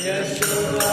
Yashoda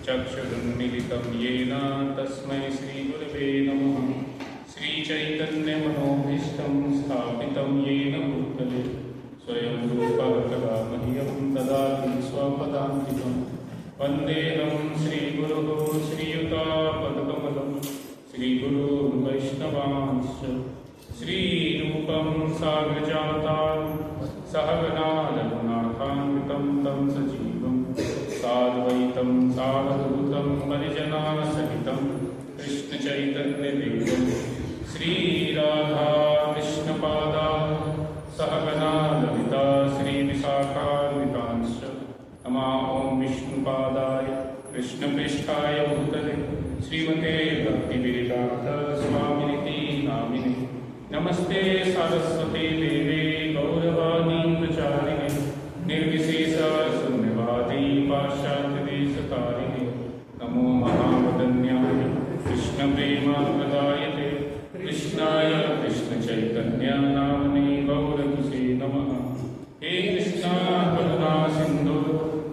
चक्षुरुन्मीलितं येन तस्मै श्रीगुरवे नमः। श्रीचैतन्यमनोभीष्टं स्थापितं येन भूतले स्वयं रूपः कदा मह्यं ददाति स्वपदान्तिकं। वन्देऽहं श्रीगुरुः श्रीयुतापदकमलं श्रीगुरुं वैष्णवांश्च। श्रीरूपं साग्रजातं सहगना रघुनाथान्वितं तं सजीवं साद्वैतं सावधूतं परिजनासहितं कृष्णचैतन्यदेवं श्रीराधाकृष्णपादा सहगना ललिता श्रीविशाखान्वितांश्च। नमः ॐ विष्णुपादाय कृष्णपृष्ठाय भूतले श्रीमते भक्तिवेदान्त स्वामिनिति नामिने। नमस्ते सारस्वती देवे गौरवाणी प्रचारिणे निर्विशेष शून्यवादी पाश्चात्यदेशतारिणे। नमो महावदन्याय कृष्णप्रेमाप्रदायते कृष्णाय कृष्णचैतन्य नाम्ने गौरगुसे नमः। हे कृष्णा करुणा सिन्धु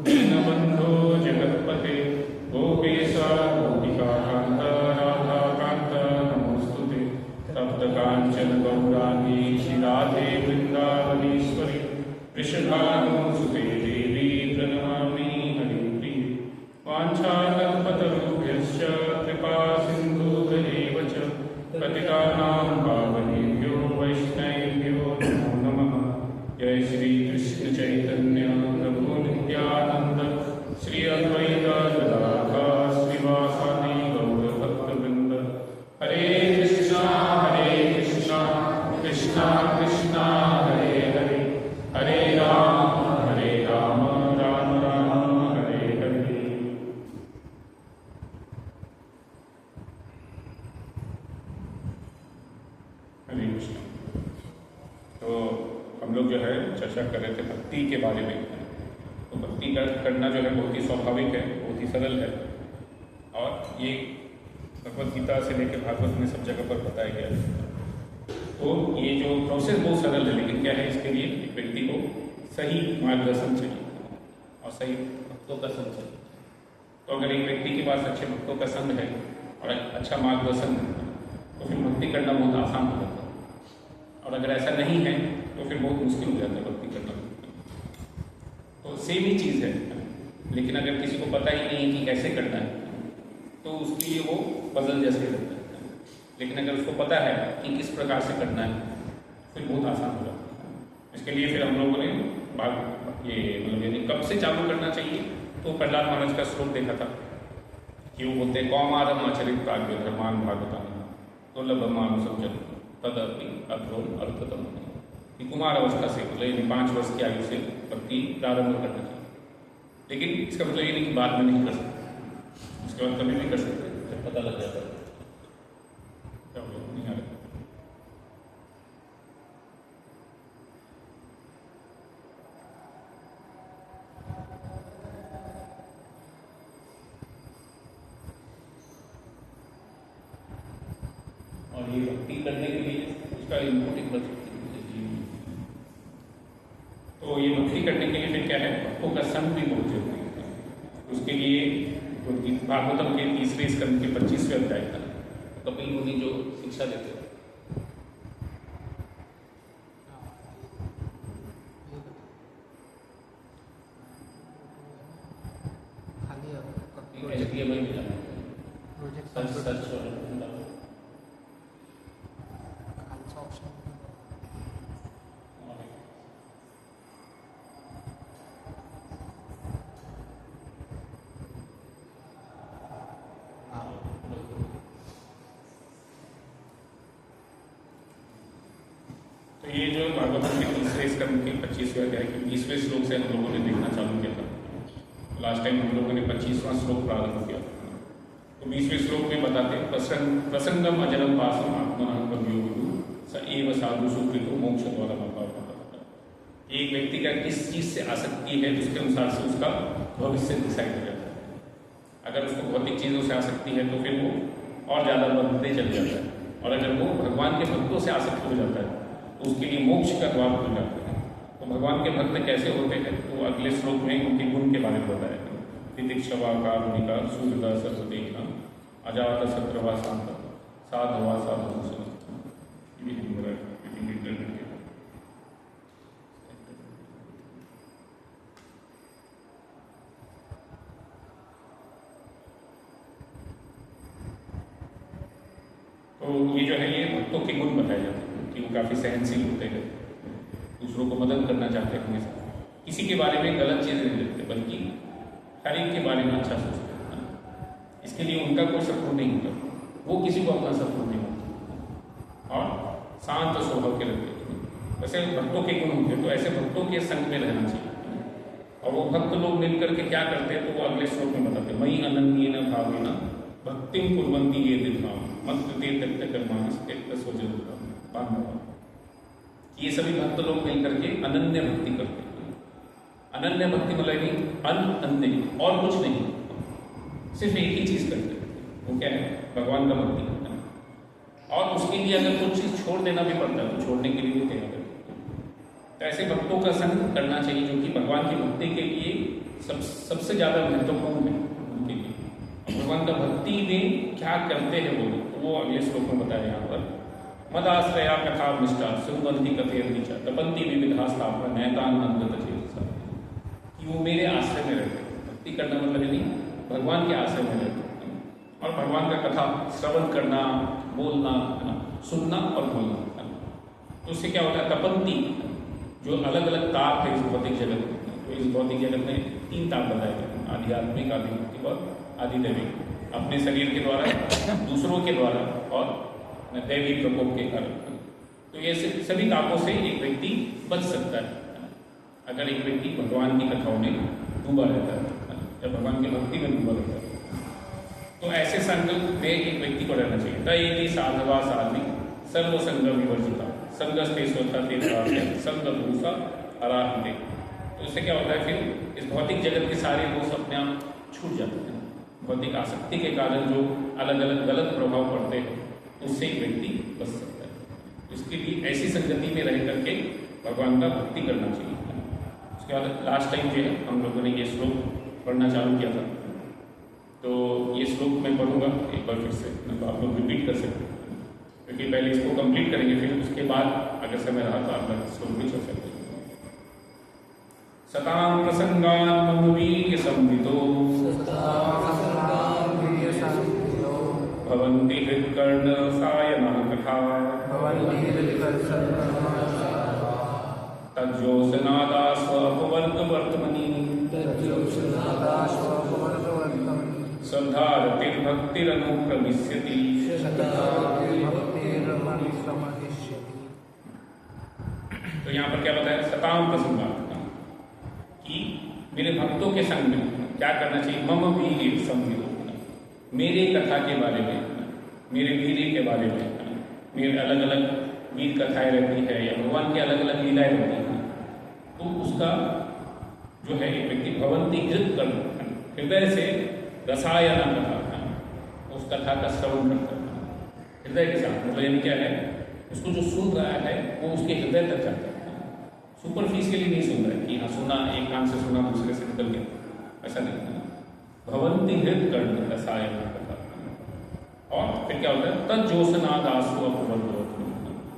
दीनबन्धो जगत्पते गोपेश गोपिकान्त राधाकान्त नमोऽस्तुते। तप्तकाञ्चन गौराङ्गी श्रीराधे वृन्दावनेश्वरी वृषभानुसुते देवी प्रणमामि हरिप्रिये। वाञ्छाकल्पतरुभ्यश्च कृपा सिन्धुभ्येव च पतितानां पावनेभ्यो वैष्णवेभ्यो नमो नमः। जय श्री कृष्ण चैतन्य प्रभु नित्यानंद श्री अद्वैत गदाधर श्रीवासादि गौर भक्तवृंद। हरे कृष्णा कृष्णा कृष्णा हरे हरे हरे राम राम राम हरे हरे। हरे कृष्ण। तो हम लोग जो है चर्चा कर रहे थे भक्ति के बारे में। तो भक्ति करना जो है बहुत ही स्वाभाविक है, बहुत ही सरल है, और ये भगवद गीता से लेकर भागवत में सब जगह पर बताया गया है। तो ये जो प्रोसेस बहुत सरल है, लेकिन क्या है, इसके लिए एक व्यक्ति को सही मार्गदर्शन चाहिए और सही भक्तों का संग चाहिए। तो अगर एक व्यक्ति के पास अच्छे भक्तों का संग है और अच्छा मार्गदर्शन है तो फिर भक्ति करना बहुत आसान हो जाता है, और अगर ऐसा नहीं है तो फिर बहुत मुश्किल हो जाता है भक्ति करना। तो सेम ही चीज़ है, लेकिन अगर किसी को पता ही नहीं है कि कैसे करना है तो उसके लिए वो पजल जैसे लगता है। लेकिन अगर उसको पता है कि किस प्रकार से करना है फिर बहुत आसान हो जाता है। इसके लिए फिर हम लोगों ने ये मतलब यानी कब से चालू करना चाहिए, तो प्रहलाद महाराज का श्लोक देखा था कि वो बोलते कौमारम आचरित काव्य धर्मान भागवतान दुर्लभ मानुषम जन तदपि अध्रोम अर्थतम। कुमार अवस्था से मतलब यानी 5 वर्ष की आयु से भक्ति प्रारंभ करना चाहिए। लेकिन इसका मतलब ये नहीं कि बाद में नहीं कर सकते, उसके बाद कभी भी कर सकते जब पता लग जाता है। नहीं आ रहा। और ये भक्ति करने के लिए उसका इनपुट एक बच तो ये भक्ति करने के लिए फिर क्या है, भक्तों का संग भी बहुत जरूरी है। उसके लिए भागवतम के 3रे स्कंद के 25वें अध्याय का कपिल मुनि जो शिक्षा देते हैं, तो ये जो भागवत के तीसरे स्कंद के 25वें अध्याय के 20वें श्लोक से हम लोगों ने देखना चालू किया था। लास्ट टाइम हम लोगों ने 25वां श्लोक प्रारंभ किया था। तो 20वें श्लोक में बताते हैं प्रसंगम अजरम पासम आत्मना कवियो स एव साधु सुकृतो मोक्ष द्वारा मता। एक व्यक्ति का किस चीज़ से आसक्ति है उसके अनुसार से उसका भविष्य डिसाइड हो जाता है। अगर उसको भौतिक चीज़ों से आसक्ति है तो फिर वो और ज़्यादा बढ़ते चल जाता है, और अगर वो भगवान के भक्तों से आसक्त हो जाता है तो उसके लिए मोक्ष का द्वार खुल जाता है। तो भगवान के भक्त कैसे होते हैं तो अगले श्लोक में उनके गुण के बारे में बताया। तितिक्षवा कारुणिका सूर्यदा सर्वदेहिना अजात शत्रवा शांत साधवा साधु। तो ये जो है ये भक्तों के गुण बताए जाते हैं कि वो काफ़ी सहनशील होते हैं, दूसरों को मदद करना चाहते हैं, हमेशा किसी के बारे में गलत चीज़ नहीं लिखते बल्कि हर एक के बारे में अच्छा सोचते हैं। इसके लिए उनका कोई शत्रु नहीं होता, वो किसी को अपना शत्रु नहीं होता और शांत स्वभाव के रहते हैं। वैसे भक्तों के गुण होते हैं, तो ऐसे भक्तों के संग में रहना चाहिए। और वो भक्त लोग मिलकर के क्या करते हैं तो वो अगले श्लोक में बताते हैं। मई अनन्येन भावेन भक्तिम कुर्वन्ति ये दिव्याम मत्ते त्यक्त कर्माणि त्यक्त स्वजन बांधव। ये सभी भक्त लोग मिलकर के अनन्य भक्ति करते हैं। अनन्य भक्ति मतलब अन्य और कुछ नहीं, सिर्फ एक ही चीज करते हैं, वो क्या है भगवान का भक्ति करना है। और उसके लिए अगर कुछ चीज छोड़ देना भी पड़ता है तो छोड़ने के लिए वो क्या करते हैं। तो ऐसे भक्तों का संग करना चाहिए जो कि भगवान की भक्ति के लिए सबसे ज्यादा महत्वपूर्ण है उनके लिए। भगवान का भक्ति में क्या करते हैं वो लोग, तो वो अगले श्लोक में बताया यहाँ पर। मद आश्रया कथा निष्ठा सुबंती कथेर नीचा तपंती विविधा स्थापना नैतानंद कि वो मेरे आश्रय में रहते हैं। भक्ति करना मतलब नहीं भगवान के आश्रय में रहते हैं और भगवान का कथा श्रवण करना, बोलना, सुनना और बोलना। तो उससे क्या होता है तपंती जो अलग अलग ताप है इस भौतिक जगत में। तो इस भौतिक जगत में 3 ताप बताए गए, आध्यात्मिक, आदि भौतिक और आदि दैविक। अपने शरीर के द्वारा, दूसरों के द्वारा और दैवी प्रकोप के कारण। तो ये सभी तापों से एक व्यक्ति बच सकता है अगर एक व्यक्ति भगवान की कथाओं में डूबा रहता है या भगवान की भक्ति में डूबा रहता है। तो ऐसे संकल्प में एक व्यक्ति को रहना चाहिए। तयति साधवा साध्वी सर्व संग विवर्जिता संगस्ते स्वथा संग भूषा आराधते। तो इससे क्या होता है फिर इस भौतिक जगत के सारे दोष अपने आप छूट जाते हैं। भौतिक आसक्ति के कारण जो अलग अलग गलत प्रभाव पड़ते हैं उससे एक व्यक्ति बच सकता है। इसके लिए ऐसी संगति में रह करके भगवान का भक्ति करना चाहिए। उसके बाद लास्ट टाइम जो है हम लोगों ने ये श्लोक पढ़ना चालू किया था, तो ये श्लोक मैं पढ़ूंगा एक बार फिर से, तो आप लोग रिपीट कर सकते हैं क्योंकि पहले इसको कंप्लीट करेंगे, फिर उसके बाद अगर समय रहा तो आप श्लोक भी चल सकते हैं। सतां प्रसंगान मम वीर्य संवितो भवन्ति हृत्कर्ण सायनः कथा तज्जोषनादास्वपवर्गवर्त्मनि श्रद्धारतिर्भक्तिरनुप्रविश्यति। तो यहाँ पर क्या बताया सतां प्रसंगान कि मेरे भक्तों के संग में क्या करना चाहिए। मम वीर्य संवितो मेरे कथा के बारे में, मेरे वीर्य के बारे में, मेरे अलग अलग वीर कथाएं रहती है या भगवान की अलग अलग लीलाएं रहती हैं। तो उसका जो है एक व्यक्ति भवंती हृदय से रसायन कथा उस कथा का श्रवण करता है हृदय के साथ। मतलब यानी क्या है उसको जो सुन रहा है वो उसके हृदय तक जाता है। सुपरफिशियली नहीं सुन रहा है कि हाँ सुना, एक कान से सुना दूसरे से निकल गया, ऐसा नहीं है। भवंती हृत्कर्ण रसायन कथा। और फिर क्या होता है तज्जोषनादासु अपवर्ग।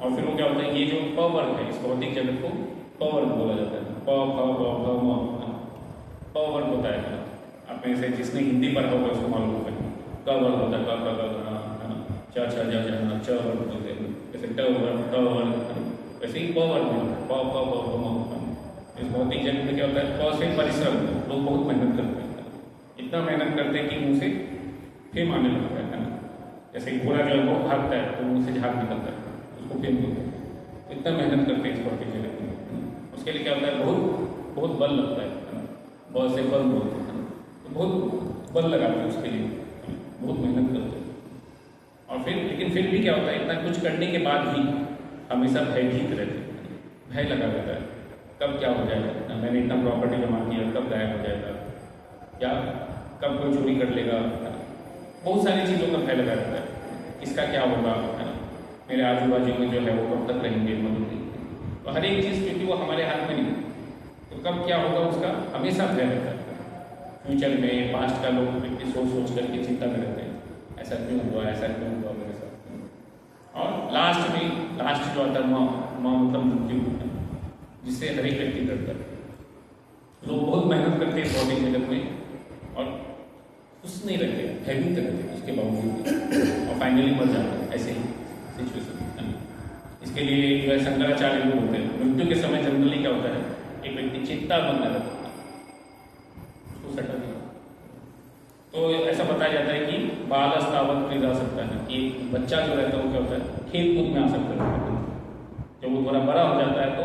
और फिर वो क्या होता है ये जो पवर्ग है इस भौतिक जगत को पवर्ग बोला जाता है। पवर्ग होता है, आपने से जिसने हिंदी पढ़ा होगा उसको मालूम होगा। क वर्ग होता है च छ ज ज च वर्ग होते हैं, जैसे ट वर्ग वैसे ही प वर्ग होता है। इस भौतिक जगत में क्या होता है प से परिश्रम, लोग बहुत मेहनत करते हैं, इतना मेहनत करते हैं कि मुँह से फेम आने लगता है ना। जैसे घोड़ा जो है बहुत भागता है तो मुँह से झाग निकलता है, उसको फेम बोलते हैं। इतना मेहनत करते हैं इस भौतिक जगत में। उसके लिए क्या होता है, बहुत बहुत बल लगता है ना, बहुत से बल बोलते हैं ना, तो बहुत बल लगाते हैं उसके लिए, बहुत मेहनत करते हैं। और फिर लेकिन फिर भी क्या होता है, इतना कुछ करने के बाद भी हमेशा भयभीत रहते हैं, भय लगा रहता है कब क्या हो जाएगा ना, मैंने इतना प्रॉपर्टी जमा किया कब गायब हो जाएगा, या कब कोई चोरी कर लेगा, बहुत सारी चीज़ों का भय लगा रहता है, इसका क्या होगा है ना, मेरे आजू बाजू में जो है वो कब तक रहेंगे मौजूद। तो हर एक चीज़ क्योंकि वो हमारे हाथ में नहीं, तो कब क्या होगा उसका हमेशा भय रहता है। फ्यूचर में पास्ट का लोग व्यक्ति सोच सोच करके चिंता में रहते हैं, ऐसा क्यों हुआ, ऐसा क्यों हुआ मेरे साथ। और लास्ट जो आता है माँ मतलब मृत्यु, जिससे हर एक व्यक्ति डरता है। लोग बहुत मेहनत करते हैं भौतिक जगत में और खुश नहीं रहते, भयभीत रहते उसके बावजूद, और फाइनली मर जाते हैं, ऐसे ही सिचुएशन है। इसके लिए जो है शंकराचार्य लोग होते हैं, मृत्यु के समय जनरली क्या होता है, एक व्यक्ति चिंता बनना रहता है, उसको सटा दिया। तो ऐसा बताया जाता है कि बाल अस्तावत क्रीड़ा सकता है, कि बच्चा जो रहता है वो क्या होता है, खेल कूद में आ सकता है। जब वो थोड़ा बड़ा हो जाता है तो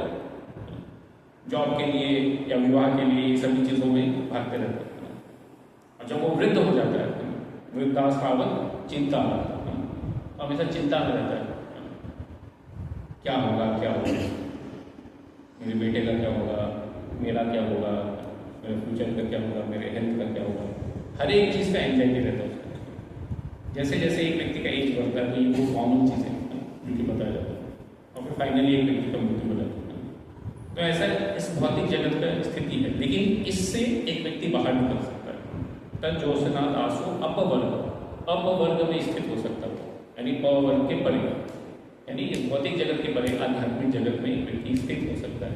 जॉब के लिए या विवाह के लिए सभी चीज़ों में भागते रहते हैं। और जब वो वृद्ध हो जाता है, वृद्धावस्थावत चिंता, तो हमेशा चिंता में रहता है, क्या होगा, मेरे बेटे का क्या होगा, मेरा क्या होगा, मेरे फ्यूचर का क्या होगा, मेरे हेल्थ का क्या होगा, हर एक चीज़ का एंजाइटी रहता है उसका। जैसे जैसे एक व्यक्ति का एज बढ़ता है तो ये बहुत कॉमन चीज़ है जो कि बताया जाता है, और फिर फाइनली एक व्यक्ति का मृत्यु हो जाता है। तो ऐसा इस भौतिक जगत का स्थिति है, लेकिन इससे एक व्यक्ति बाहर निकल सकता है। तब ज्योत्सना दासो अपवर्ग में स्थित हो सकता है, यानी पवर्ग के परे, यानी इस भौतिक जगत के परे आध्यात्मिक जगत में एक व्यक्ति स्थित हो सकता है।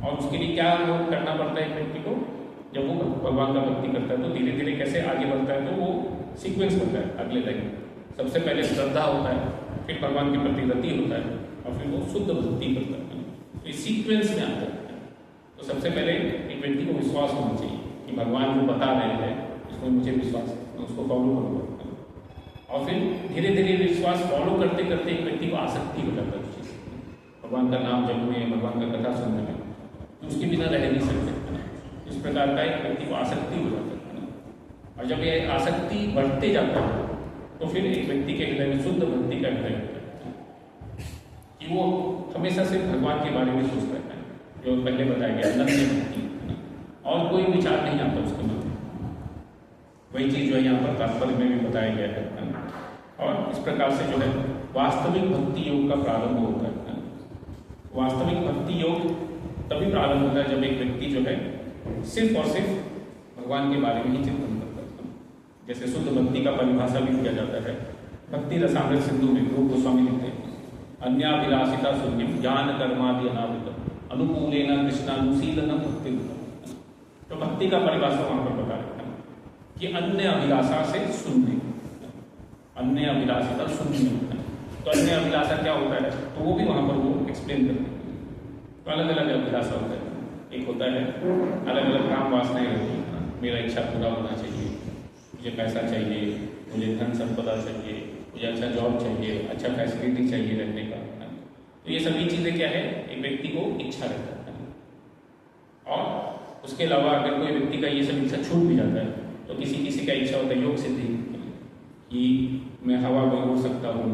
और उसके लिए क्या करना पड़ता है एक व्यक्ति को, जब वो भगवान का भक्ति करता है तो धीरे धीरे कैसे आगे बढ़ता है, तो वो सीक्वेंस बनता है अगले लाइन। सबसे पहले श्रद्धा होता है, फिर भगवान के प्रति रति होता है, और फिर वो शुद्ध भक्ति करता है। तो इस सीक्वेंस में आता है। तो सबसे पहले एक व्यक्ति को विश्वास होना चाहिए कि भगवान जो बता रहे हैं उसमें मुझे विश्वास है, मैं उसको फॉलो करूँगा। और फिर धीरे धीरे विश्वास फॉलो करते करते एक व्यक्ति को आसक्ति हो जाता है उस चीज़, भगवान का नाम जपने में, भगवान का कथा सुनने में, तो उसके बिना रह नहीं सकते। इस प्रकार का एक व्यक्ति को आसक्ति हो जाता है। और जब ये आसक्ति बढ़ते जाता है तो फिर एक व्यक्ति के हृदय में शुद्ध भक्ति का हृदय होता है, कि वो हमेशा सिर्फ भगवान के बारे में सोचता है, जो पहले बताया गया अनन्य भक्ति, और कोई विचार नहीं आता उसके मन में। वही चीज़ जो है यहाँ पर तात्पर्य में भी बताया गया है। और इस प्रकार से जो है वास्तविक भक्ति योग का प्रारंभ होता है। वास्तविक भक्ति योग तभी प्रारंभ होता है जब एक व्यक्ति जो है सिर्फ और सिर्फ भगवान के बारे में ही चिंतन करता है। जैसे शुद्ध भक्ति का परिभाषा भी दिया जाता है भक्ति रसामृत सिंधु में, रूप गोस्वामी लिखते हैं, अन्याभिलाषिता शून्यम ज्ञान कर्मादि अनावृतम अनुकूलेन कृष्णानुशीलनम भक्ति। तो भक्ति का परिभाषा वहां पर बता रखा है कि अन्य अभिलाषा से शून्य, अन्य अभिलाषिता शून्य। तो अन्य अभिलाषा क्या होता है, तो वो भी वहां पर वो एक्सप्लेन करते हैं। तो अलग अलग अभिलाषा होता है। एक होता है अलग अलग काम वासनाएं होती हैं, मेरा इच्छा पूरा होना चाहिए, मुझे पैसा चाहिए, मुझे धन संपदा चाहिए, मुझे अच्छा जॉब चाहिए, अच्छा फैसिलिटी चाहिए रहने का। तो ये सभी चीज़ें क्या है, एक व्यक्ति को इच्छा रहता है। और उसके अलावा अगर कोई व्यक्ति का ये सब इच्छा छूट भी जाता है तो किसी किसी का इच्छा होता है योग सिद्धि, कि मैं हवा में उड़ सकता हूँ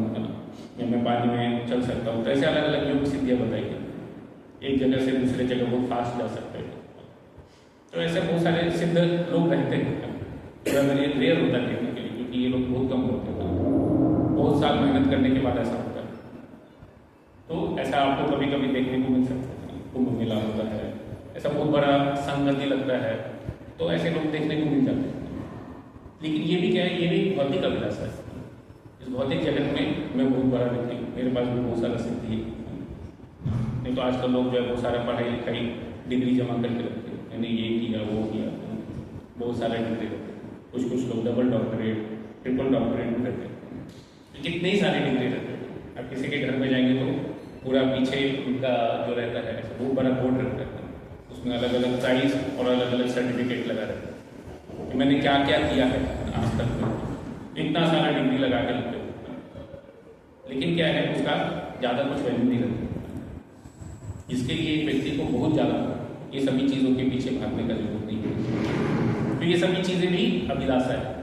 या मैं पानी में चल सकता हूँ। तो ऐसे अलग अलग योग सिद्धियाँ बताई गई, एक जगह से दूसरे जगह बहुत फास्ट जा सकते हैं। तो ऐसे बहुत सारे सिद्ध लोग रहते हैं, रेयर होता है देखने के लिए, क्योंकि ये लोग बहुत कम होते हैं, बहुत साल मेहनत करने के बाद ऐसा होता है। तो ऐसा आपको कभी कभी देखने को मिल सकता है, कुंभ मेला होता है, ऐसा बहुत बड़ा संगति लगता है, तो ऐसे लोग देखने को मिल जाते हैं। लेकिन ये भी क्या है, ये भी भौतिक अभिलाषा है। इस भौतिक जगत में मैं बहुत बड़ा व्यक्ति हूँ, मेरे पास भी बहुत सारा सिद्धि है। नहीं तो आजकल लोग जो है बहुत सारा पढ़ाई लिखाई डिग्री जमा करके रखते हैं, यानी ये किया वो किया, बहुत सारे डिग्री रखते हैं। कुछ लोग डबल डॉक्टरेट, ट्रिपल डॉक्टरेट भी करते हैं, तो कितने ही सारे डिग्री रहते हैं। अब किसी के घर में जाएंगे तो पूरा पीछे उनका जो रहता है बहुत बड़ा बोर्ड रहता है, उसमें अलग अलग प्राइज और अलग अलग सर्टिफिकेट लगा रहता है कि मैंने क्या क्या किया है आज तक में, इतना सारा डिग्री लगा के रखते हो। लेकिन क्या है, उसका ज़्यादा कुछ वैल्यू नहीं रहती। इसके लिए एक व्यक्ति को बहुत ज़्यादा ये सभी चीज़ों के पीछे भागने का जरूरत नहीं है। तो ये सभी चीज़ें भी अभिलाषा है।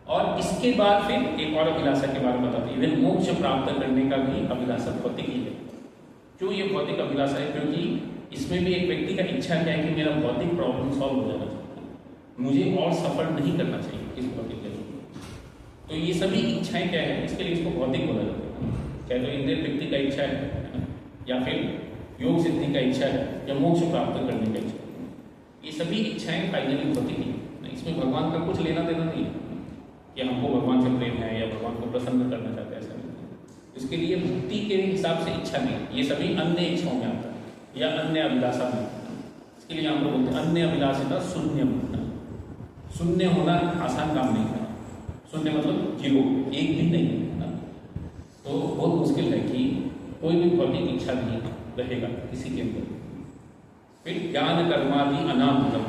और इसके बाद फिर एक और अभिलाषा के बारे में बताते हैं, इवन मोक्ष प्राप्त करने का भी अभिलाषा भौतिक ही है। क्यों ये भौतिक अभिलाषा है? क्योंकि इसमें भी एक व्यक्ति का इच्छा क्या है कि मेरा भौतिक प्रॉब्लम सॉल्व हो जाना चाहिए, मुझे और सफर नहीं करना चाहिए इस भौतिक जगत में। तो ये सभी इच्छाएं क्या है, इसके लिए इसको भौतिक बोला जाता है। चाहे तो इंद्रिय व्यक्ति का इच्छा है, या फिर योग सिद्धि का इच्छा है, या मोक्ष प्राप्त करने का इच्छा है, ये सभी इच्छाएं फाइनली भौतिक ही है। इसमें भगवान का कुछ लेना देना नहीं है कि हमको भगवान से प्रेम है या भगवान को प्रसन्न करना चाहते हैं, ऐसा नहीं। इसके लिए मुक्ति के हिसाब से इच्छा नहीं, ये सभी अन्य इच्छाओं में आता है या अन्य अभिलाषा में। इसके लिए हम लोग बोलते हैं अन्य अभिलाषिता शून्य। शून्य होना आसान काम नहीं है। शून्य मतलब जीरो, एक भी नहीं है ना। तो बहुत मुश्किल है कि कोई भी भौतिक इच्छा नहीं रहेगा किसी के अंदर। फिर ज्ञान कर्मादि अनामृतम,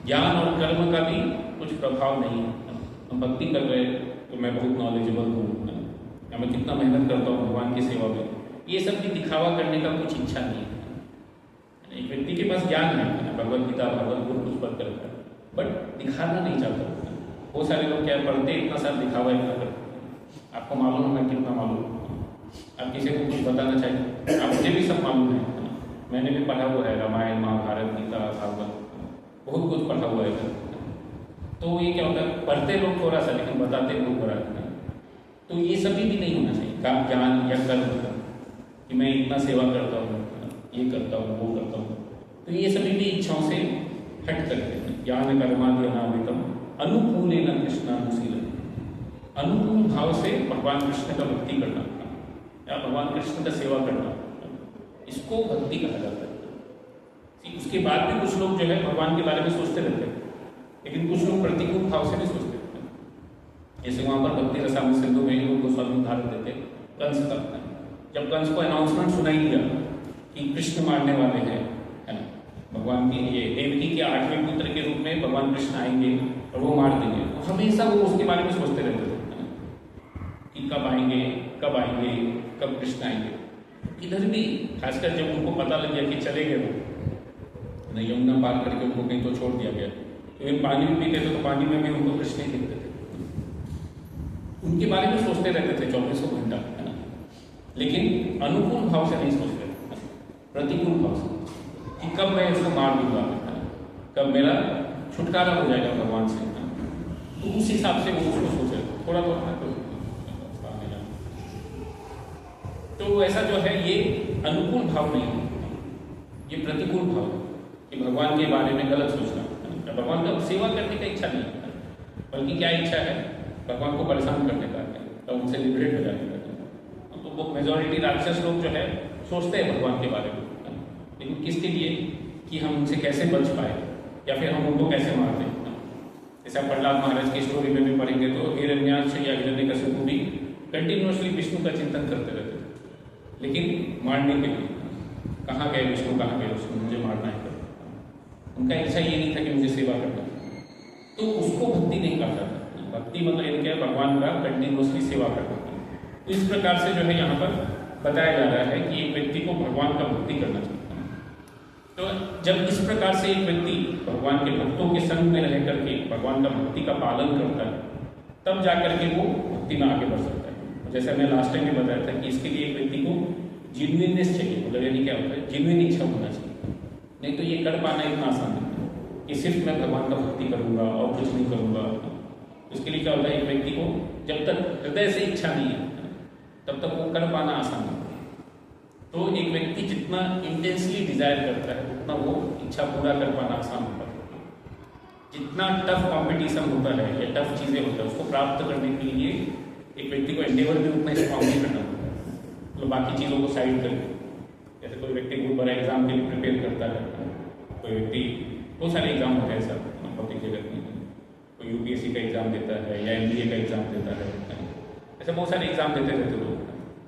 ज्ञान और कर्म का भी कुछ प्रभाव नहीं है। हम भक्ति कर रहे तो मैं बहुत नॉलेजेबल हूँ, या मैं कितना मेहनत करता हूँ भगवान की सेवा में, ये सब भी दिखावा करने का कुछ इच्छा नहीं है। एक व्यक्ति के पास ज्ञान है, भगवत गीता भागवत बहुत कुछ पढ़ करता है, बट दिखाना नहीं चाहता। बहुत सारे लोग क्या पढ़ते इतना सारा दिखावा इतना करते। आपको मालूम है मैं कितना मालूम, आप किसी को कुछ बताना चाहिए, आप मुझे भी सब मालूम है, मैंने भी पढ़ा हुआ है रामायण महाभारत गीता भागवत, बहुत कुछ पढ़ा हुआ है। तो ये क्या होता है, पढ़ते लोग थोड़ा सा लेकिन बताते लोग बड़ा। तो ये सभी भी नहीं होना चाहिए ज्ञान या कर्म कि मैं इतना सेवा करता हूँ, ये करता हूँ, वो करता हूँ। तो ये सभी भी इच्छाओं से हट करते हैं। ज्ञान कर्मादि अनावृतम अनुकूलेन कृष्णानुशीलन, अनुकूल भाव से भगवान कृष्ण का भक्ति करना या भगवान कृष्ण का सेवा करना, इसको भक्ति कहा जाता है। उसके बाद भी कुछ लोग जो है भगवान के बारे में सोचते रहते हैं, लेकिन कुछ लोग प्रतिकूल भाव से भी सोचते रहते हैं। जैसे वहाँ पर भक्ति रसामृत सिंधु में उनको स्वामी उदाहरण देते कंस का। जब कंस को अनाउंसमेंट सुनाई दिया कि कृष्ण मारने वाले हैं, है ना, भगवान की ये देवकी के 8वें पुत्र के रूप में भगवान कृष्ण आएंगे और वो मार देंगे, तो हमेशा वो उसके बारे में सोचते रहते थे कि कब आएंगे, कब आएंगे, कब कृष्ण आएंगे। इधर भी खासकर जब उनको पता लग गया कि चले गए वो यमुना पार करके, उनको कहीं तो छोड़ दिया गया, तो वे पानी भी पीते थे तो पानी में भी उनको कृष्ण ही दिखते थे। उनके बारे में सोचते रहते थे 24 घंटा, है ना, लेकिन अनुकूल भाव से नहीं सोचते, प्रतिकूल भाव से कि कब मैं इसको मार दूंगा, कब मेरा छुटकारा हो जाएगा भगवान से। तो उस हिसाब से वो उसको सोचे थोड़ा बहुत तो ऐसा जो है ये अनुकूल भाव नहीं है, ये प्रतिकूल भाव है कि भगवान के बारे में गलत सोचना। भगवान का सेवा करने का इच्छा नहीं है, बल्कि क्या इच्छा है, भगवान को परेशान करने का है, तो उनसे लिबरेट हो जाने का। तो वो मेजॉरिटी राक्षस लोग जो है सोचते हैं भगवान के बारे में, लेकिन किसके लिए कि हम उनसे कैसे बच पाए या फिर हम उनको कैसे मार दें। जैसे आप प्रहलाद महाराज की स्टोरी में भी पढ़ेंगे तो हिरण्याक्ष या हिरण्यकशिपु भी कंटिन्यूअसली विष्णु का चिंतन करते रहते थे, लेकिन मारने के लिए कहाँ गए विष्णु, कहाँ गए विष्णु, मुझे मारना है। उनका इच्छा ये नहीं था कि मुझे सेवा करना, तो उसको भक्ति नहीं कहा जाता। भक्ति मतलब ये क्या है, भगवान का कंटिन्यूसली सेवा करना। तो इस प्रकार से जो है यहाँ पर बताया जा रहा है कि एक व्यक्ति को भगवान का भक्ति करना चाहिए। तो जब इस प्रकार से एक व्यक्ति भगवान के भक्तों के संग में रह करके भगवान का भक्ति का पालन करता है, तब जाकर के वो भक्ति में आगे बढ़ सकता है। जैसे मैं लास्ट टाइम में बताया था कि इसके लिए एक व्यक्ति को जिन्विनेस चाहिए, मतलब यानी क्या होता है, जिन्विन इच्छा होना चाहिए। नहीं तो ये कर पाना इतना आसान नहीं है कि सिर्फ मैं भगवान का भक्ति करूंगा और कुछ नहीं करूंगा। इसके लिए क्या होता है, एक व्यक्ति को जब तक हृदय से इच्छा नहीं है तब तक वो कर पाना आसान नहीं है। तो एक व्यक्ति जितना इंटेंसली डिजायर करता है उतना वो इच्छा पूरा कर पाना आसान होता है। जितना टफ कंपटीशन होता है या टफ चीज़ें होता है उसको प्राप्त करने के लिए एक व्यक्ति को एंडेवर भी उतना स्ट्रॉन्गली करना होता है। तो बाकी चीज़ों को साइड करके, जैसे कोई व्यक्ति बहुत बड़ा एग्जाम के लिए प्रिपेयर करता है, कोई व्यक्ति बहुत सारे एग्जाम होते हैं सर भौतिक जगत में, कोई यूपीएससी का एग्जाम देता है या एमबीए का एग्जाम देता है, ऐसे बहुत सारे एग्जाम देते रहते लोग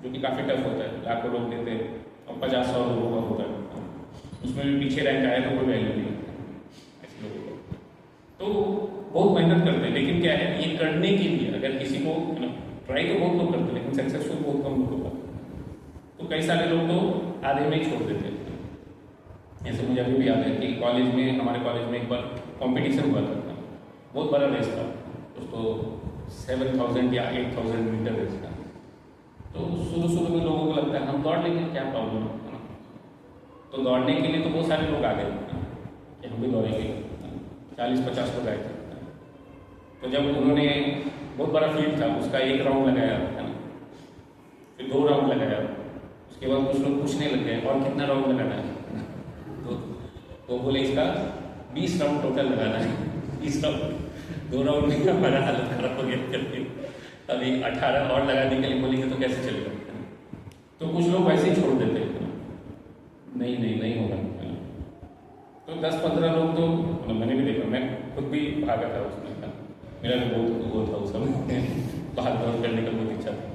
जो कि काफ़ी टफ होता है, लाखों लोग देते हैं और 50-100 लोगों का होता है, उसमें भी पीछे रैंक आया तो कोई वैल्यू नहीं ऐसे लोगों को। तो बहुत मेहनत करते हैं, लेकिन क्या है ये करने के लिए अगर किसी को ट्राई तो बहुत लोग करते हैं लेकिन सक्सेसफुल बहुत कम लोग होता है। तो कई सारे लोग तो आधे में ही छोड़ देते हैं। जैसे मुझे अभी भी याद है कि कॉलेज में, हमारे कॉलेज में एक बार कंपटीशन हुआ था, बहुत बड़ा रेस था, उसको 7000 या 8000 मीटर रेस था। तो शुरू में लोगों को लगता है हम दौड़ लेंगे, क्या प्रॉब्लम है ना। तो दौड़ने के लिए तो बहुत सारे लोग आ गए कि हम भी दौड़ेंगे, 40-50 लोग आए थे। तो जब उन्होंने, बहुत बड़ा फील्ड था, उसका एक राउंड लगाया है ना, फिर 2 राउंड लगाया, उसके बाद कुछ लोग पूछने लग गए और कितना राउंड लगाना है। तो बोले इसका 20 राउंड टोटल लगाना है। 20 राउंड, 2 राउंड में हमारा हालत खराब हो गया करके अभी 18 और लगाने के लिए बोलेंगे तो कैसे चलेगा। तो कुछ लोग वैसे ही छोड़ देते हैं, नहीं होगा। तो 10-15 लोग तो मैंने भी देखा, मैं खुद भी भागा था उसमें, मेरा भी बहुत वो था उस समय बाहर दौड़ करने का बहुत इच्छा था।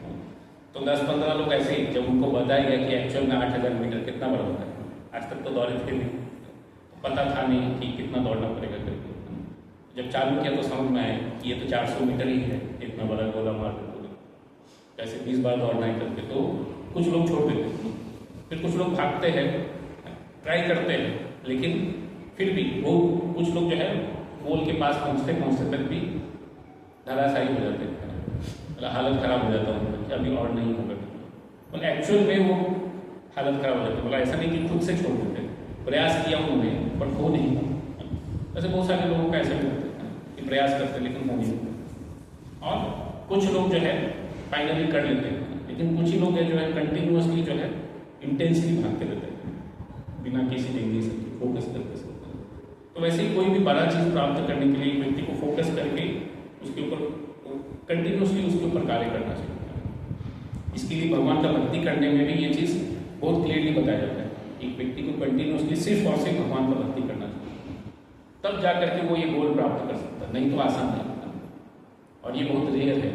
तो 10-15 लोग ऐसे ही, जब उनको बताया गया कि एक्चुअल में 8000 मीटर कितना बड़ा होता है, आज तक तो दौड़े थे नहीं, तो पता था नहीं कि कितना दौड़ना पड़ेगा करके। जब चालू किया तो समझ में आया कि ये तो 400 मीटर ही है, इतना बड़ा गोला मार कर कैसे 20 बार दौड़ना है करके। तो कुछ लोग छोड़ देते हैं, फिर कुछ लोग भागते हैं, ट्राई करते हैं, लेकिन फिर भी वो कुछ लोग जो है गोल के पास पहुँचते तक भी धराशायी हो जाते हैं, मतलब हालत खराब हो जाता है उनका कि अभी और नहीं होगा। मतलब एक्चुअल में वो हालत खराब हो जाती है, मतलब ऐसा नहीं कि खुद से छोड़ देते, प्रयास किया उन्होंने बट हो नहीं। ऐसे बहुत सारे लोगों का ऐसा भी होता है कि प्रयास करते लेकिन हो नहीं। और कुछ लोग जो है फाइनली कर लेते हैं, लेकिन कुछ ही लोग हैं जो है कंटिन्यूअसली जो है इंटेंसली भागते रहते हैं बिना किसी टेक्निक से, फोकस करके। तो वैसे ही कोई भी बड़ा चीज़ प्राप्त करने के लिए व्यक्ति को फोकस करके उसके ऊपर कंटिन्यूअसली उसके ऊपर कार्य करना चाहिए। इसके लिए भगवान का भक्ति करने में भी ये चीज़ बहुत क्लियरली बताया जाता है। एक व्यक्ति को कंटिन्यूअसली सिर्फ और सिर्फ भगवान का भक्ति करना चाहिए, तब जा करके वो ये गोल प्राप्त कर सकता है, नहीं तो आसान नहीं होता। और ये बहुत रेयर है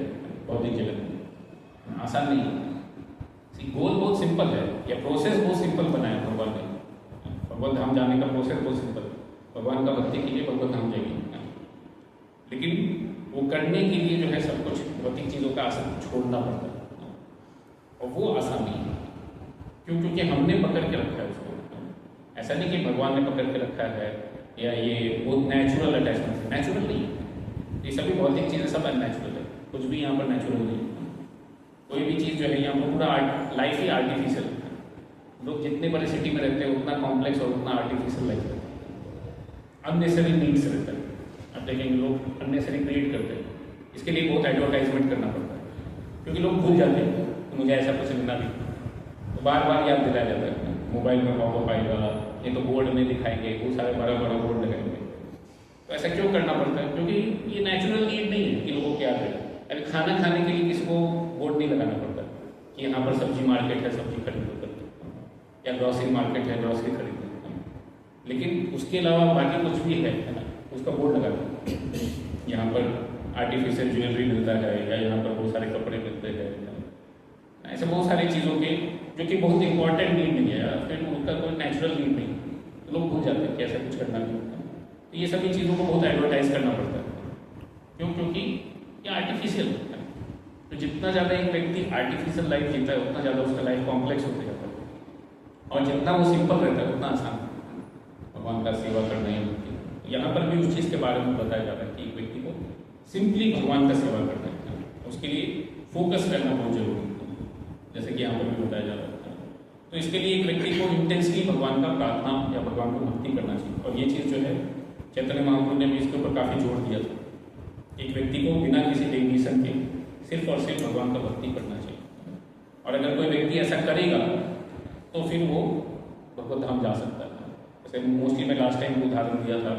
भौतिक जगत में, आसान नहीं है। गोल बहुत सिंपल है, या प्रोसेस बहुत सिंपल बनाया भगवान ने। भगवत धाम जाने का प्रोसेस बहुत सिंपल है, भगवान का भक्ति कीजिए भगवत धाम जाइए। लेकिन वो करने के लिए जो है सब कुछ भौतिक चीज़ों का आसन छोड़ना पड़ता है, और वो आसान नहीं है। क्यों? क्योंकि हमने पकड़ के रखा है उसको। ऐसा नहीं कि भगवान ने पकड़ के रखा है, या ये बहुत नेचुरल अटैचमेंट है, नेचुरल नहीं है। ये सभी भौतिक चीज़ें सब अननेचुरल है, कुछ भी यहाँ पर नेचुरल नहीं है। कोई भी चीज़ जो है यहाँ पर पूरा लाइफ ही आर्टिफिशियल है। लोग जितने बड़े सिटी में रहते हैं उतना कॉम्प्लेक्स और उतना आर्टिफिशियल लाइफ रहता है, अननेसेसरी नीड्स रहता है। अब देखेंगे लोग अननेसेसरी क्रिएट करते हैं, इसके लिए बहुत एडवर्टाइजमेंट करना पड़ता है, क्योंकि लोग भूल जाते हैं कि मुझे ऐसा कुछ मिलना भी, तो बार बार याद दिलाया जाता है। मोबाइल में पॉपअप आएगा, ये तो बोर्ड में दिखाएंगे, बहुत सारे बड़ा बोर्ड लगाएंगे। तो ऐसा क्यों करना पड़ता है? क्योंकि ये नेचुरल नीड नहीं है कि लोगों को याद रहे। अभी खाना खाने के लिए किसी को बोर्ड नहीं लगाना पड़ता कि यहाँ पर सब्जी मार्केट है, सब्जी खरीदो करके, या ग्रॉसरी मार्केट है, ग्रॉसरी खरीदो। लेकिन उसके अलावा बाकी कुछ भी है ना, उसका बोर्ड लगा दो। यहाँ पर आर्टिफिशियल ज्वेलरी मिलता है, या यहाँ पर बहुत सारे कपड़े मिलते हैं, ऐसे बहुत सारी चीज़ों के जो कि बहुत इंपॉर्टेंट नीड नहीं है, फिर उनका कोई नेचुरल नीड नहीं, तो लोग भूल जाते हैं कि ऐसा कुछ करना नहीं होता। तो ये सभी चीज़ों को बहुत एडवर्टाइज करना पड़ता है। क्यों? क्योंकि ये आर्टिफिशियल है। तो जितना ज़्यादा एक व्यक्ति आर्टिफिशियल लाइफ जीता है, उतना ज़्यादा उसका लाइफ कॉम्प्लेक्स होता जाता है, और जितना वो सिंपल रहता है उतना आसान भगवान का सेवा करना ही होती है। यहाँ पर भी उस चीज़ के बारे में बताया जा रहा है कि एक व्यक्ति को सिंपली भगवान का सेवा करना है, उसके लिए फोकस करना बहुत जरूरी है, जैसे कि यहाँ पर भी बताया जा रहा है। तो इसके लिए एक व्यक्ति को इंटेंसली भगवान का प्रार्थना या भगवान को भक्ति करना चाहिए। और ये चीज़ जो है चैतन्य महाप्रभु ने भी इसके ऊपर काफ़ी जोर दिया था। एक व्यक्ति को बिना किसी डेफिनेशन के सिर्फ और सिर्फ भगवान का भक्ति करना चाहिए। और अगर कोई व्यक्ति ऐसा करेगा तो फिर वो भगवत धाम जा सकता है। जैसे मोस्टली मैं लास्ट टाइम उदाहरण दिया था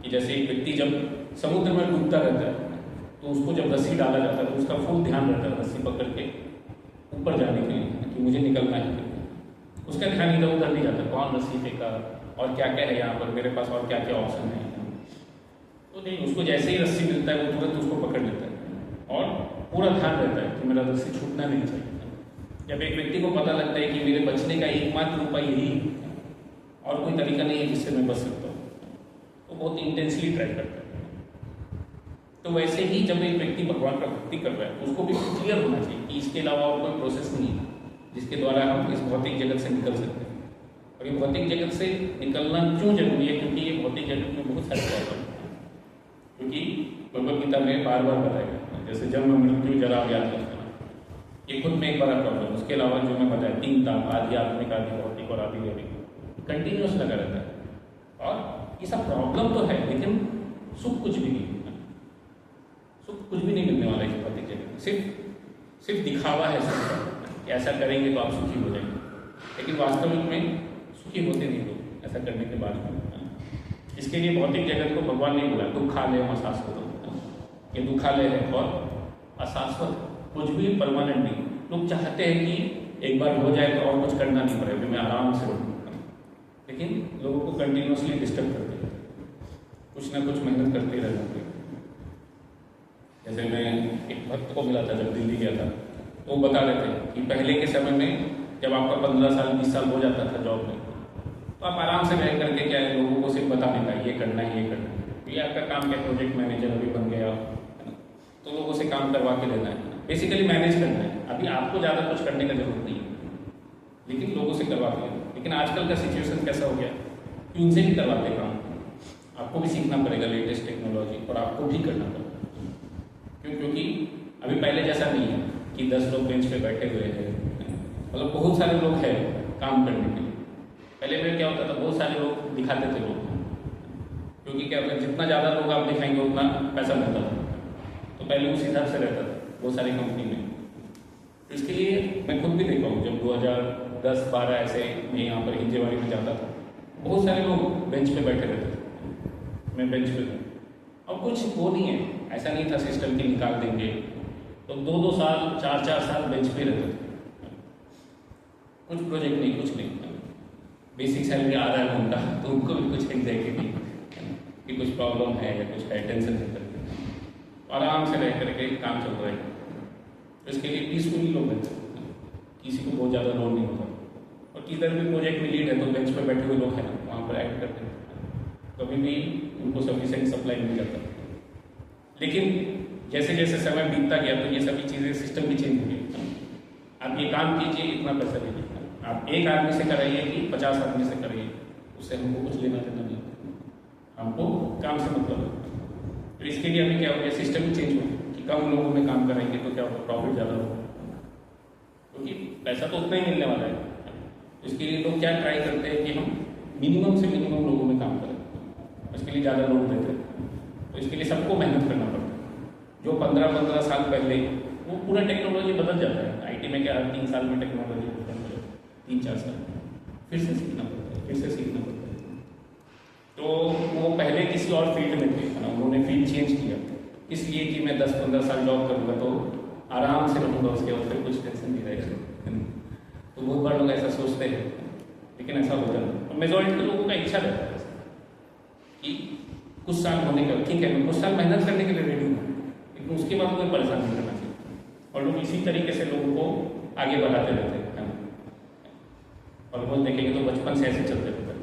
कि जैसे एक व्यक्ति जब समुद्र में डूबता रहता है तो उसको जब रस्सी डाला जाता है तो उसका फुल ध्यान रहता है रस्सी पकड़ के ऊपर जाने के लिए कि मुझे निकलना है। उसका ध्यान इधर उधर नहीं जाता, कौन रस्सी फेंका और क्या क्या है यहाँ पर, मेरे पास और क्या क्या ऑप्शन है। तो नहीं, उसको जैसे ही रस्सी मिलता है वो तुरंत उसको पकड़ लेता है और पूरा ध्यान रहता है कि मेरा रस्सी छूटना नहीं चाहिए। जब एक व्यक्ति को पता लगता है कि मेरे बचने का एकमात्र उपाय यही है और कोई तरीका नहीं है जिससे मैं बच सकता हूँ, तो बहुत इंटेंसली ट्राई करता है। तो वैसे ही जब एक व्यक्ति भगवान का भक्ति कर रहा है तो उसको भी क्लियर होना चाहिए कि इसके अलावा और कोई प्रोसेस नहीं है जिसके द्वारा हम इस भौतिक जगत से निकल सकते हैं। और ये भौतिक जगत से निकलना क्यों जरूरी है? क्योंकि ये भौतिक जगत में बहुत सारे प्रॉब्लम है, क्योंकि भगवद गीता में बार बार बताएगा, जैसे जन्म मृत्यु जरा व्याधि करना, ये खुद में एक बड़ा प्रॉब्लम। उसके अलावा जो मैं बताया 3 ताप, आदि आत्मिक, आदि भौतिक और आदि दैविक, कंटिन्यूस लगा रहता है। और ये सब प्रॉब्लम तो है, लेकिन सुख कुछ भी नहीं, सुख कुछ भी नहीं मिलने वाला है भौतिक जगत में। सिर्फ दिखावा है सुख का, ऐसा करेंगे तो आप सुखी हो जाएंगे, लेकिन वास्तविक में सुखी होते नहीं लोग ऐसा करने के बाद में। इसके लिए भौतिक जगत को भगवान ने बोला दुखालय अशाश्वत, ये दुखालय है और अशाश्वत, कुछ भी परमानेंट नहीं। लोग चाहते हैं कि एक बार हो जाए तो और कुछ करना नहीं पड़े, मैं आराम से रहूँ, लेकिन लोगों को कंटिन्यूसली डिस्टर्ब करते हैं, कुछ ना कुछ मेहनत करते रहना पड़ेगा। जैसे मैं एक भक्त को मिला था जब दिल्ली गया था, तो वो बता रहे थे कि पहले के समय में जब आपका 15 साल 20 साल हो जाता था जॉब में, तो आप आराम से रह करके क्या है, लोगों को सिर्फ बताने का ये करना है, ये करना है, ये आपका काम क्या, प्रोजेक्ट मैनेजर अभी बन गया तो लोगों से काम करवा के देना है, बेसिकली मैनेज करना है। अभी आपको ज़्यादा कुछ करने का जरूरत नहीं है, लेकिन लोगों से करवा के देना। लेकिन आजकल का सिचुएशन कैसा हो गया कि उनसे भी करवाते काम, आपको भी सीखना पड़ेगा लेटेस्ट टेक्नोलॉजी, और आपको भी करना पड़ेगा। क्यों? क्योंकि अभी पहले जैसा नहीं है कि 10 लोग बेंच पे बैठे हुए हैं, मतलब बहुत सारे लोग हैं काम करने के लिए। पहले में क्या होता था, बहुत सारे लोग दिखाते थे लोग, क्योंकि क्या होता है, जितना ज़्यादा लोग आप दिखाएंगे उतना पैसा मिलता था, तो पहले उस हिसाब से रहता था बहुत सारी कंपनी में। तो इसके लिए मैं खुद भी देखा हूँ, जब 2010-12 ऐसे मैं यहाँ पर हिंजेवाड़ी में जाता था, बहुत सारे लोग बेंच पे बैठे रहते थे, मैं बेंच पे था, और कुछ वो नहीं है, ऐसा नहीं था सिस्टम की निकाल देंगे, तो 2-2 साल 4-4 साल बेंच पे रहते थे, कुछ प्रोजेक्ट नहीं, कुछ नहीं, बेसिक सैलरी आ रहा है उनका, तो उनको भी कुछ एग्जैक्टली नहीं कि कुछ प्रॉब्लम है या कुछ है, टेंशन है करके आराम से रह करके काम चल रहा है। तो इसके लिए पीसफुली लोग रहते हैं, किसी को बहुत ज़्यादा लोड नहीं होता, और किधर भी प्रोजेक्ट में लीड है तो बेंच पर बैठे हुए लोग हैं ना, वहाँ पर एक्ट करते हैं, कभी भी उनको सफिशिएंट सप्लाई नहीं करता। लेकिन जैसे जैसे समय बीतता गया तो ये सभी चीज़ें, सिस्टम भी चेंज हो गई। आप ये काम कीजिए, इतना पैसा लीजिए, आप एक आदमी से कराइए कि 50 आदमी से कराइए, उससे हमको कुछ लेना देना नहीं, हमको काम से मतलब है। तो इसके लिए अभी क्या हो गया, सिस्टम ही चेंज हो गया कि कम लोगों में काम कराएंगे तो क्या होगा, प्रॉफिट ज़्यादा होगा, क्योंकि पैसा तो उतना ही मिलने वाला है। तो इसके लिए लोग क्या ट्राई करते हैं कि हम मिनिमम से मिनिमम लोगों में काम करें, इसके लिए ज़्यादा लोग देते हैं। तो इसके लिए सबको मेहनत करना पड़ता है। जो 15-15 साल पहले, वो पूरा टेक्नोलॉजी बदल जाता है। IT में क्या 3 साल में टेक्नोलॉजी बदल जाती है, 3-4 साल फिर से सीखना पड़ता है, फिर से सीखना पड़ता है। तो वो पहले किसी और फील्ड में थे, उन्होंने फील्ड चेंज किया, इसलिए कि मैं 10-15 साल जॉब करूँगा तो आराम से रहूँगा, उसके बाद फिर कुछ टेंशन नहीं रहेगा। तो बहुत बार लोग ऐसा सोचते हैं, लेकिन ऐसा होता नहीं। मेजॉरिटी लोगों का इच्छा रहता है कि कुछ साल होने का, ठीक है मैं कुछ साल मेहनत करने के लिए रेडी हूँ, लेकिन उसके बाद कोई परेशान नहीं करना चाहिए। और लोग इसी तरीके से लोगों को आगे बढ़ाते रहते हैं। और रोज देखेंगे तो बचपन से ऐसे चलते रहते हैं,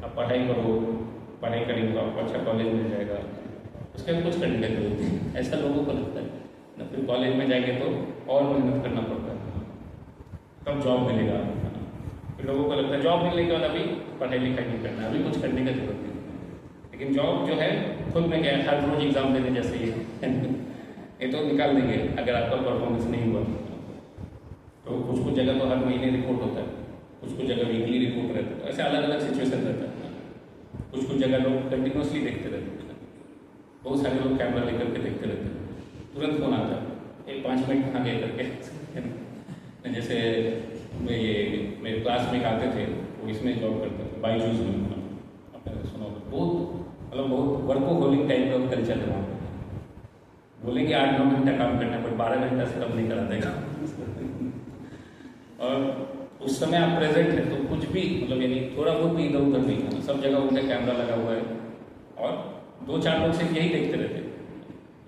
आप पढ़ाई करो, पढ़ाई करेंगे तो आपको अच्छा कॉलेज मिल जाएगा, उसके बाद कुछ करने की जरूरत नहीं, ऐसा लोगों को लगता है ना। फिर कॉलेज में जाएंगे तो और मेहनत करना पड़ता है, तब जॉब मिलेगा। फिर लोगों को लगता है जॉब मिलने के बाद अभी पढ़ाई लिखाई नहीं करना, अभी कुछ करने की जरूरत नहीं। लेकिन जॉब जो है खुद में क्या है, हर रोज एग्जाम देने जैसे ही ये तो निकाल देंगे अगर आपका परफॉर्मेंस नहीं हुआ तो। कुछ जगह तो हर महीने रिपोर्ट होता है, कुछ जगह वीकली रिपोर्ट रहता है, तो ऐसे अलग अलग सिचुएशन रहता है। कुछ जगह लोग कंटिन्यूसली देखते रहते हैं, बहुत सारे लोग कैमरा लेकर के देखते रहते हैं, तुरंत फोन आता है, 5 मिनट कहाँ गए करके। जैसे मेरे क्लास में आते थे, वो इसमें जॉब करते थे, बाईजूस में, आपने सुना होगा, बहुत वर्कोहोलिक टाइप का कल्चर है वहाँ पर। बोलेंगे 8-9 घंटा काम करना, पर 12 घंटा से कम नहीं करा देगा। और उस समय आप प्रेजेंट है तो कुछ भी मतलब यानी थोड़ा बहुत भी इधर उधर नहीं है, सब जगह उनका कैमरा लगा हुआ है और 2-4 लोग सिर्फ यही देखते रहते हैं।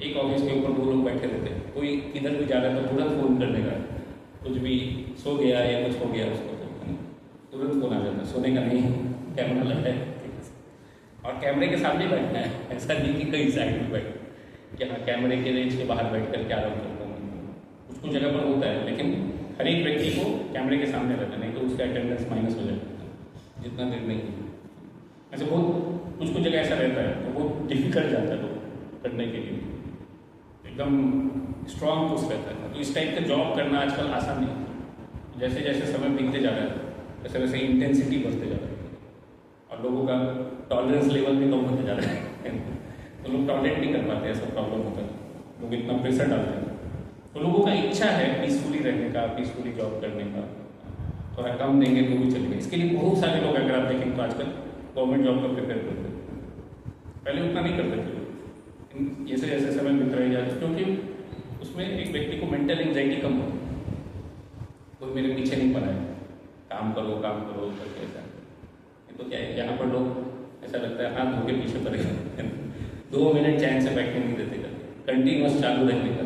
एक ऑफिस के ऊपर 2 लोग बैठे रहते हैं, कोई किधर भी जा रहा है तो तुरंत फोन करने का, कुछ भी सो गया या कुछ हो गया उसको तुरंत फोन आ जाता है, सोने का नहीं, कैमरा लगा है और कैमरे के सामने बैठना है, ऐसा नहीं कि कहीं साइड में बैठ कि हाँ कैमरे के रेंज के बाहर बैठ कर के आराम करता हूँ। कुछ जगह पर होता है, लेकिन हर एक व्यक्ति को कैमरे के सामने रहना, नहीं तो उसका अटेंडेंस माइनस हो जाता है। जितना देर नहीं है। ऐसे बहुत कुछ कुछ जगह ऐसा रहता है तो बहुत डिफिकल्ट जाता है लोग करने के लिए, एकदम स्ट्रॉन्ग पुश रहता है। तो इस टाइप का जॉब करना आजकल आसान नहीं है। जैसे जैसे समय बीतते जा रहा है वैसे वैसे इंटेंसिटी बढ़ते जा रहा है और लोगों का टॉलरेंस लेवल भी कम होते जा रहा है तो लोग टॉलरेट नहीं कर पाते, ऐसा प्रॉब्लम होता है, लोग इतना प्रेशर डालते हैं। तो लोगों का इच्छा है पीसफुली रहने का, पीसफुली जॉब करने का, थोड़ा कम देंगे तो भी चलेगा। इसके लिए बहुत सारे लोग अगर आप देखें तो आजकल गवर्नमेंट जॉब का प्रिपेयर करते हैं, पहले उतना नहीं करते थे। जैसे जैसे समय बीत रहे जाते क्योंकि उसमें एक व्यक्ति को मेंटल एंजाइटी कम होती है, कोई मेरे पीछे नहीं पड़ा है, काम करो करके ऐसा। तो क्या है यहाँ पर लोग ऐसा लगता है हाथ धो के पीछे पड़े 2 मिनट चैन से बैठने नहीं देते, कंटिन्यूस चालू रहने का,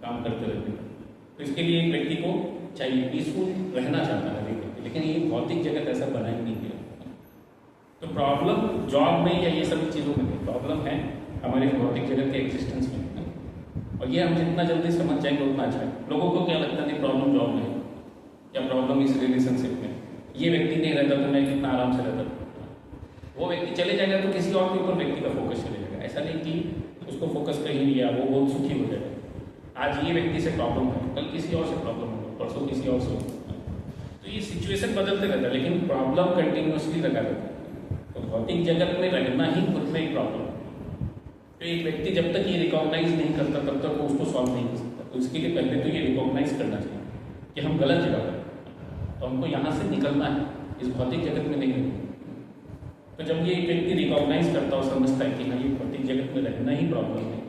काम करते रहते हैं। तो इसके लिए एक व्यक्ति को चाहिए पीसफुल रहना चाहता है, लेकिन ये भौतिक जगत ऐसा बना ही नहीं गया। तो प्रॉब्लम जॉब में या ये सभी चीज़ों में नहीं, प्रॉब्लम है हमारे भौतिक जगत के एग्जिस्टेंस में। और ये हम जितना जल्दी समझ जाएंगे उतना अच्छा है। लोगों को क्या लगता है प्रॉब्लम जॉब में या प्रॉब्लम इस रिलेशनशिप में, ये व्यक्ति नहीं रहता तो मैं कितना आराम से रहता, वो व्यक्ति चले जाएगा तो किसी और के ऊपर व्यक्ति का फोकस चले जाएगा। ऐसा नहीं कि उसको फोकस कहीं लिया, वो बहुत सुखी हो जाएगा। आज ये व्यक्ति से प्रॉब्लम है, कल किसी और से प्रॉब्लम होगा, परसों किसी और से होगा। तो ये सिचुएशन बदलते रहता है, लेकिन प्रॉब्लम कंटिन्यूसली लगा रहता है। तो भौतिक जगत में रहना ही खुद में एक प्रॉब्लम है। तो एक व्यक्ति जब तक ये रिकॉग्नाइज नहीं करता तब तक वो उसको सॉल्व नहीं कर सकता। तो इसके लिए पहले तो ये रिकॉग्नाइज करना चाहिए कि हम गलत जगह पर, तो हमको यहाँ से निकलना है, इस भौतिक जगत में नहीं रहना। तो जब ये व्यक्ति रिकॉग्नाइज करता और समझता है कि हाँ ये भौतिक जगत में रहना ही प्रॉब्लम है,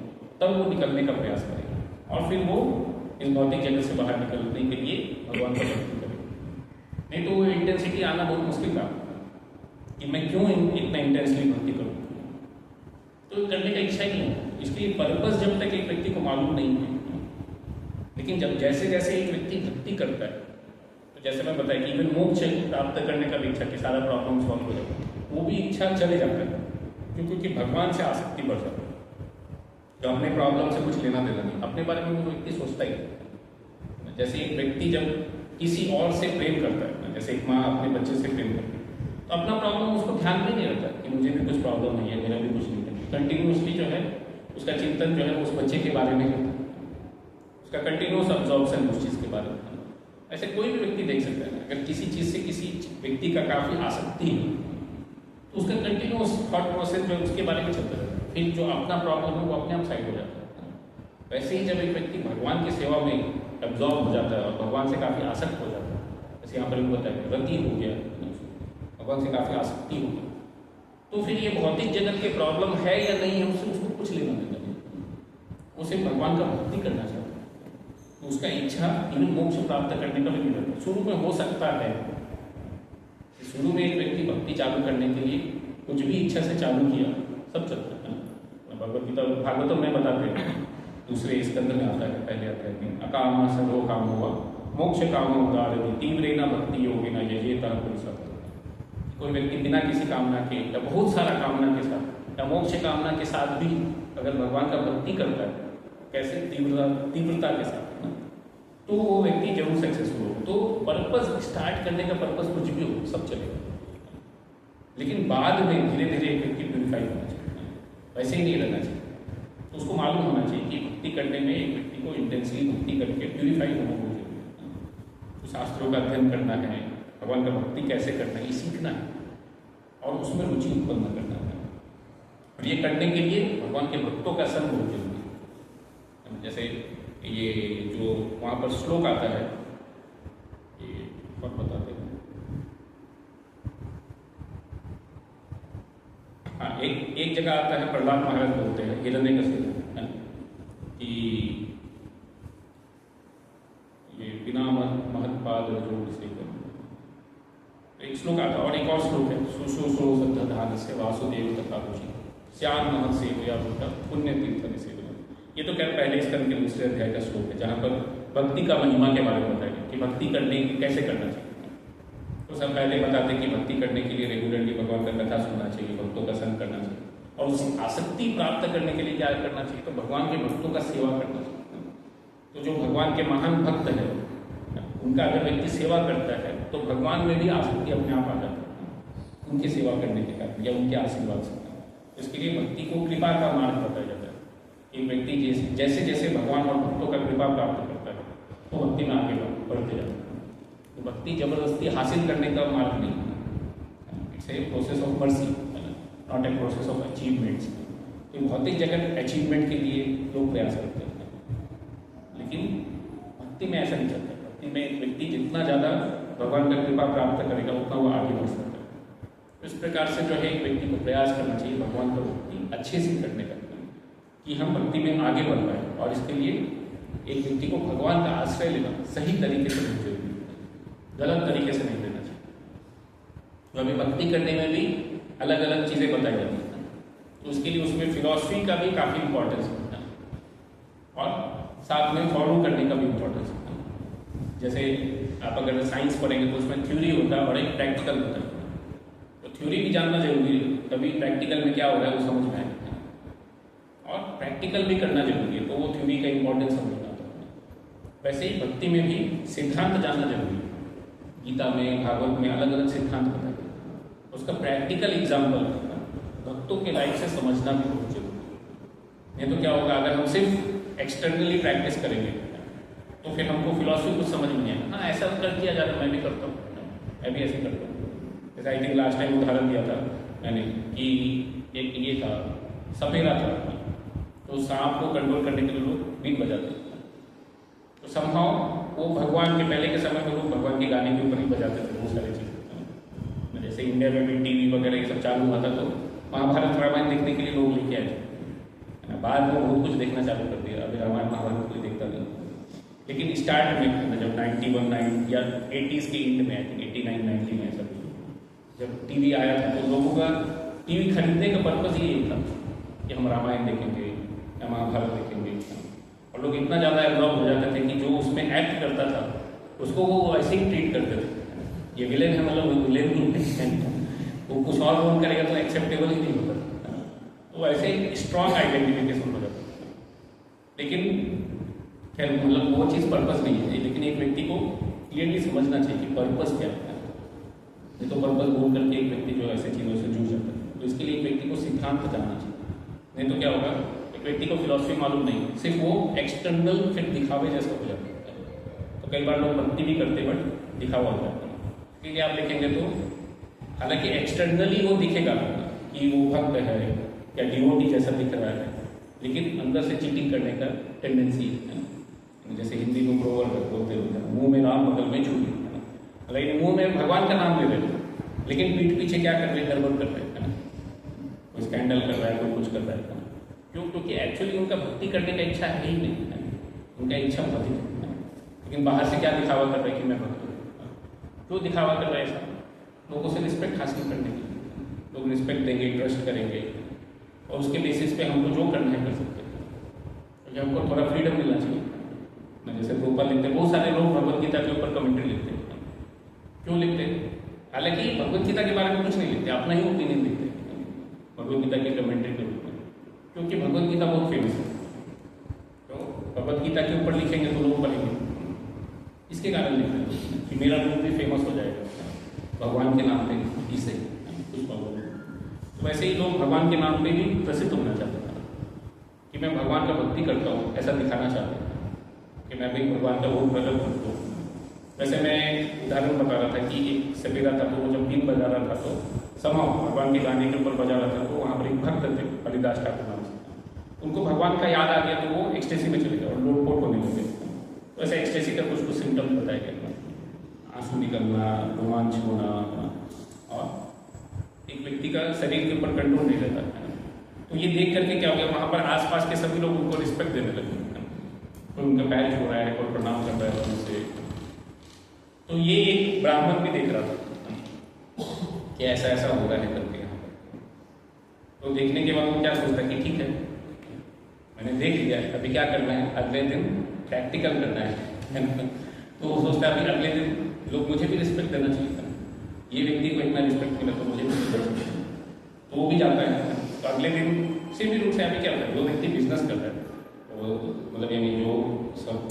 तब वो निकलने का प्रयास करेगा और फिर वो इस भौतिक जगत से बाहर निकलने के लिए भगवान का भक्ति करेगा। नहीं तो वो इंटेंसिटी आना बहुत मुश्किल था कि मैं क्यों इतना इंटेंसली भक्ति करूँ, तो करने का इच्छा ही नहीं है। इसलिए पर्पस जब तक एक व्यक्ति को मालूम नहीं है, लेकिन जब जैसे जैसे एक व्यक्ति भक्ति करता है, तो जैसे मैं बताया कि इवन मोक्ष प्राप्त करने का भी इच्छा कि सारा प्रॉब्लम सॉल्व हो जाए, वो भी इच्छा चले जाता है, क्योंकि भगवान से आसक्ति बढ़ जाता है। जो अपने प्रॉब्लम से कुछ लेना देना नहीं, अपने बारे में वो व्यक्ति सोचता ही। जैसे एक व्यक्ति जब किसी और से प्रेम करता है, जैसे एक माँ अपने बच्चे से प्रेम करती है, तो अपना प्रॉब्लम उसको ध्यान में नहीं रहता कि मुझे भी कुछ प्रॉब्लम नहीं है, मेरा भी कुछ नहीं है। कंटिन्यूसली जो है उसका चिंतन जो है उस बच्चे के बारे में रहता है, उसका कंटिन्यूस ऑब्जॉर्प्शन उस चीज़ के बारे में। ऐसे कोई भी व्यक्ति देख सकता है, अगर किसी चीज़ से किसी व्यक्ति का काफ़ी आसक्ति है तो उसका कंटिन्यूस थॉट प्रोसेस जो उसके बारे में चलता रहता है, फिर जो अपना प्रॉब्लम है वो अपने आप साइड हो जाता है। वैसे ही जब एक व्यक्ति भगवान की सेवा में एब्जॉर्ब हो जाता है और भगवान से काफ़ी आसक्त हो जाता है, जैसे यहाँ पर भी बताया रति हो गया, भगवान से काफ़ी आसक्ति हो गई, तो फिर ये भौतिक जगत के प्रॉब्लम है या नहीं है उससे उसको कुछ लेना देना नहीं, उसे भगवान का भक्ति करना चाहता है। तो उसका इच्छा इन्हें मोक्ष प्राप्त करने का भी नहीं रहता। शुरू में हो सकता है, शुरू में एक व्यक्ति भक्ति चालू करने के लिए कुछ भी इच्छा से चालू किया, सब चलता है। भगवत गीता भागवतम में बताते हैं, दूसरे स्कंद में आता है, पहले अध्याय में अकाम सर्वो काम हुआ मोक्ष काम उदार तीव्रेना भक्ति योगिना यजेता पुरुषः। कोई व्यक्ति बिना किसी कामना के या बहुत सारा कामना के साथ या मोक्ष कामना के साथ भी अगर भगवान का भक्ति करता है, कैसे तीव्रता के साथ, तो वो व्यक्ति जरूर सक्सेसफुल हो। तो पर्पस स्टार्ट करने का पर्पस कुछ भी हो, सब चलेगा, लेकिन बाद में धीरे धीरे एक व्यक्ति प्यूरिफाई होना चाहिए, वैसे ही नहीं रहना चाहिए। तो उसको मालूम होना चाहिए कि भक्ति करने में एक व्यक्ति को इंटेंसली भक्ति करके प्यूरिफाई होना बहुत जरूरी है। तो शास्त्रों का अध्ययन करना है, भगवान का भक्ति कैसे करना है ये सीखना है और उसमें रुचि उत्पन्न करना है। और ये करने के लिए भगवान के भक्तों का संग बहुत जरूरी है। जैसे ये जो वहाँ पर श्लोक आता है, ये बहुत बताते हैं। हाँ, एक जगह आता है, प्रहलाद महाराज बोलते हैं हिरण्यकशिपु कि ये बिना महत्पाद जोड़ से एक श्लोक आता है। और एक और श्लोक है, सुशोषो सद्धधान से वासुदेव तथा रुचि श्याम महत सेवया भूता पुण्य तीर्थ निषेवना। ये तो क्या पहले स्कंद के दूसरे अध्याय का श्लोक है, जहाँ पर भक्ति का महिमा के बारे में बताया कि भक्ति करने कैसे करना चाहिए। तो सब पहले बताते हैं कि भक्ति करने के लिए रेगुलरली भगवान का कथा सुनना चाहिए, भक्तों का संग करना चाहिए, और उस आसक्ति प्राप्त करने के लिए क्या करना चाहिए, तो भगवान के भक्तों का सेवा करना चाहिए। तो जो भगवान के महान भक्त है उनका अगर व्यक्ति सेवा करता है तो भगवान में भी आसक्ति अपने आप आ जाती है। उनकी सेवा करने के कारण या उनके आशीर्वाद से। इसके लिए भक्ति को कृपा का मार्ग बताया जाता है। एक व्यक्ति जैसे जैसे भगवान और भक्तों का कृपा प्राप्त करता है तो भक्ति में आगे बढ़ते जाता है। तो भक्ति जबरदस्ती हासिल करने का मार्ग नहीं है, it's a process of mercy, not a process of achievements. तो भौतिक जगत अचीवमेंट के लिए लोग प्रयास करते हैं, लेकिन भक्ति में ऐसा नहीं चलता। भक्ति में एक व्यक्ति जितना ज़्यादा भगवान का कृपा प्राप्त करेगा उतना वो आगे बढ़ सकता है। तो इस प्रकार से जो है एक व्यक्ति को प्रयास करना चाहिए भगवान का भक्ति अच्छे से करने का, कि हम भक्ति में आगे बढ़ पाए। और इसके लिए एक व्यक्ति को भगवान का आश्रय लेना सही तरीके से नहीं चाहिए, गलत तरीके से नहीं लेना चाहिए। तो अभी भक्ति करने में भी अलग अलग चीज़ें बताई जाती हैं, तो उसके लिए उसमें फिलॉसफी का भी काफ़ी इंपॉर्टेंस होता है और साथ में फॉलो करने का भी इम्पोर्टेंस होता है। जैसे आप अगर साइंस पढ़ेंगे तो उसमें थ्योरी होता है और एक प्रैक्टिकल होता है। तो थ्योरी भी जानना जरूरी है, तभी प्रैक्टिकल में क्या हो रहा है वो समझ में आएगा, और प्रैक्टिकल भी करना जरूरी है, तो वो थ्योरी का इम्पोर्टेंस समझना होता है। वैसे ही भक्ति में भी सिद्धांत जानना जरूरी है। गीता में, भागवत में अलग अलग सिद्धांत बताए गए, उसका प्रैक्टिकल एग्जाम्पल भक्तों के लाइफ से समझना भी बहुत जरूरी है। नहीं तो क्या होगा, अगर हम सिर्फ एक्सटर्नली प्रैक्टिस करेंगे तो फिर हमको फिलॉसफी कुछ समझ में नहीं आएगा। हाँ, ऐसा कर किया जाता, मैं भी करता हूँ, मैं भी ऐसे करता हूँ। जैसे आई थिंक लास्ट टाइम उदाहरण दिया था मैंने कि एक ये था, सपेरा था, तो सांप को कंट्रोल करने के लिए लोग बीट बजाते थे। तो समहाउ वो भगवान के पहले के समय में लोग भगवान के गाने के ऊपर ही बजाते थे बहुत सारी चीज़ें। जैसे इंडिया में भी टीवी वगैरह ये सब चालू हुआ था तो महाभारत रामायण देखने के लिए लोग लेके आए थे। बाद में बहुत कुछ देखना चालू कर दिया, अभी रामायण महाभारत कोई देखता नहीं। लेकिन स्टार्ट में जब 91 या 80s के एंड में, आई थिंक 89 90 में ऐसा जब टीवी आया था तो लोगों का टीवी खरीदने का पर्पज़ ये था कि हम रामायण देखेंगे या महाभारत देखेंगे। और लोग इतना ज़्यादा एब्जॉर्ब हो जाते थे कि जो उसमें एक्ट करता था उसको वो ऐसे ही ट्रीट करते थे, ये विलेन है, मतलब विलेन नहीं है, वो कुछ और रोल करेगा तो एक्सेप्टेबल ही नहीं होता। तो ऐसे ही स्ट्रॉन्ग आइडेंटिफिकेशन हो जाता है। लेकिन खैर मतलब वो चीज़ पर्पस नहीं है, लेकिन एक व्यक्ति को क्लियरली समझना चाहिए कि पर्पस क्या है। नहीं तो पर्पस भूल करके एक व्यक्ति जो ऐसे चीज़ों से जूझ जाता है। तो इसके लिए एक व्यक्ति को सिद्धांत जानना चाहिए। नहीं तो क्या होगा, एक व्यक्ति को फिलॉसफी मालूम नहीं, सिर्फ वो एक्सटर्नल फिर दिखावे जैसा हो जाता है। तो कई बार लोग भक्ति भी करते बट दिखावा हो जाता है। इसलिए आप देखेंगे तो हालांकि एक्सटर्नली वो दिखेगा कि वो भक्त है या डिवोटी जैसा दिख रहा है, लेकिन अंदर से चीटिंग करने का टेंडेंसी है। जैसे हिंदी में प्रोवर्ब बोलते होते हैं, मुंह में राम बगल में चूड़ी, लेकिन मुंह में भगवान का नाम ले रहे हैं, लेकिन पीठ पीछे क्या कर रहे हैं, गड़बड़ कर रहे हैं, कोई स्कैंडल कर रहा है, कोई कुछ कर रहा है। क्यों? क्योंकि एक्चुअली उनका भक्ति करने का इच्छा है ही नहीं है, उनका इच्छा भक्ति है, लेकिन बाहर से क्या दिखावा कर रहे हैं कि मैं भक्त हूँ। क्यों दिखावा कर रहे हैं ऐसा? लोगों से रिस्पेक्ट हासिल करने के लिए। लोग रिस्पेक्ट देंगे, ट्रस्ट करेंगे, और उसके बेसिस पे हमको जो करना है कर सकते हैं। तो हमको थोड़ा फ्रीडम मिलना चाहिए ना। जैसे प्रोपर लिखते हैं, बहुत सारे लोग भगवत गीता के ऊपर कमेंट्री लिखते हैं। क्यों लिखते हैं? हालांकि भगवत गीता के बारे में कुछ नहीं लिखते, अपना ही ओपिनियन लिखते हैं भगवत गीता की कमेंट्री के रूप में, क्योंकि भगवत गीता बहुत फेमस है। तो भगवत गीता के ऊपर लिखेंगे तो लोग पढ़ेंगे, इसके कारण लिखते हैं कि मेरा रूप भी फेमस हो जाएगा भगवान के नाम पे, इसे कुछ भगवान। तो वैसे ही लोग भगवान के नाम पे भी प्रसिद्ध होना चाहते हैं कि मैं भगवान का भक्ति करता हूँ, ऐसा दिखाना चाहते हैं कि मैं भी भगवान का बहुत प्रकट भक्त हूँ। वैसे मैं उदाहरण बता रहा था कि एक सपेरा था, तो वो जब बीन बजा रहा था तो समाओ भगवान के गाने के ऊपर बजा रहा था, तो वहाँ पर एक भक्त थे हरिदास ठाकुर नाम से, उनको भगवान का याद आ गया तो वो एक्सटेसी में चले गए और लोटपोट होने लगे। तो ऐसे एक्सटेसी का कुछ कुछ सिम्टम्स बताया गया, आंसू निकलना, रोमांच होना, और एक व्यक्ति का शरीर के ऊपर कंट्रोल नहीं रहता है। तो ये देख करके क्या हो गया, वहाँ पर आसपास के सभी लोग उनको रिस्पेक्ट देने लगे, कोई उनका पैर छू रहा है, कोई प्रणाम कर रहा है उनसे। तो ये एक ब्राह्मण भी देख रहा था कि ऐसा ऐसा हो रहा है करके यहाँ पर। तो देखने के बाद वो क्या सोचता कि ठीक है, मैंने देख लिया, अभी क्या करना है, अगले दिन प्रैक्टिकल करना है। तो वो सोचता है अभी अगले दिन लोग मुझे भी रिस्पेक्ट देना चाहिए था, ये व्यक्ति को इतना रिस्पेक्ट मिला तो मुझे भी रिस्पेक्ट चाहिए। तो वो भी जाता है। तो अगले दिन सिंपल रूप से अभी क्या होता है, वो व्यक्ति बिजनेस कर रहा है, वो मतलब यानी जो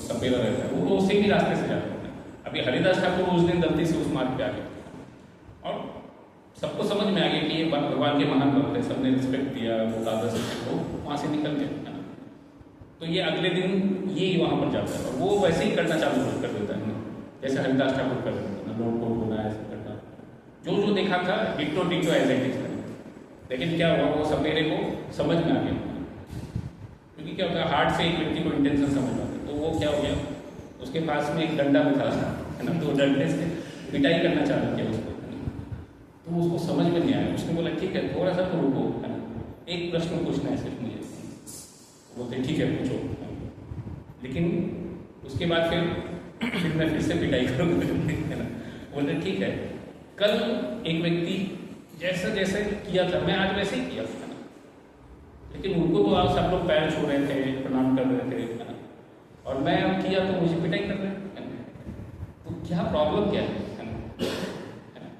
सपेरा रहता है वो उसी भी रास्ते से जाता है। अभी हरिदास ठाकुर उस दिन गलती से उस मार्ग पे आ गए और सबको समझ में आ गया कि ये भगवान के महान भक्त है, सबने रिस्पेक्ट दिया, वो दादा से वो वहाँ से निकल गए, है ना। तो ये अगले दिन ये वहाँ पर जाता है और वो वैसे ही करना चालू कर देता है ना, जैसे हरिदास ठाकुर कर देते हैं ना, नोट कोट होना ऐसे करना, जो देखा था डिक्टो ऐसे ही था। लेकिन क्या हुआ, वो सपेरे को समझ में आ गया, क्योंकि क्या होता है हार्ट से एक व्यक्ति को इंटेंशन समझ आता है। तो वो क्या हो गया, उसके पास में एक डंडा भी था, है ना, तो डंडे से पिटाई करना चालू किया उसको, तो उसको समझ में नहीं आया। उसने बोला ठीक है थोड़ा सा तो रुको, है ना, एक प्रश्न पूछना है सिर्फ मुझे। बोलते ठीक है पूछो, लेकिन उसके बाद फिर मैं फिर से पिटाई करूँगा, है ना। बोलते ठीक है, कल एक व्यक्ति जैसा जैसे किया था मैं आज वैसे ही किया था, लेकिन उनको तो आज सब लोग पैर छू रहे थे, प्रणाम कर रहे थे, है ना, और मैं अब किया तो मुझे पिटाई कर रहे हैं। तो क्या प्रॉब्लम क्या है ना,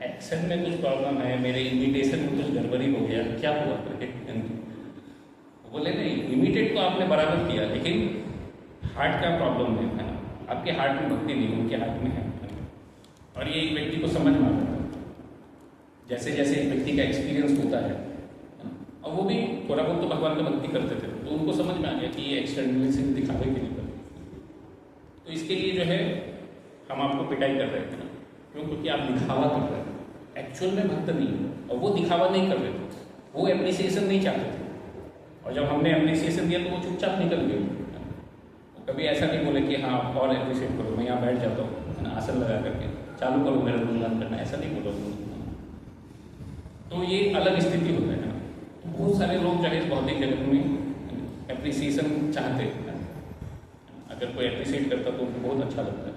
एक्शन में कुछ प्रॉब्लम है, मेरे इमिटेशन में कुछ गड़बड़ी हो गया, क्या हुआ करके। बोले नहीं, इमिटेट तो आपने बराबर किया, लेकिन हार्ट का प्रॉब्लम है ना, आपके हार्ट में भक्ति नहीं, उनके हार्ट में है। और ये एक व्यक्ति को समझ में आता है, जैसे जैसे एक व्यक्ति का एक्सपीरियंस होता है, और वो भी थोड़ा बहुत तो भगवान का भक्ति करते थे, तो उनको समझ में आ गया कि ये एक्सटर्नली से दिखावे के लिए करते। तो इसके लिए जो है हम आपको पिटाई कर रहे थे ना, क्यों, क्योंकि आप दिखावा कर रहे थे, एक्चुअल में भक्त नहीं है। और वो दिखावा नहीं कर रहे थे, वो एप्रिसिएशन नहीं चाहते थे, और जब हमने एप्रिसिएशन दिया तो वो चुपचाप निकल गए। कभी ऐसा नहीं बोले कि हाँ और एप्रिशिएट करो, मैं यहाँ बैठ जाता हूँ, है ना, आसन लगा करके चालू करो मेरा गुणगान करना, ऐसा नहीं बोलो। तो ये अलग स्थिति होता है ना। बहुत सारे लोग जो है इस भौतिक जगत में एप्रिसिएशन चाहते हैं, अगर कोई एप्रिशिएट करता तो उनको बहुत अच्छा लगता है,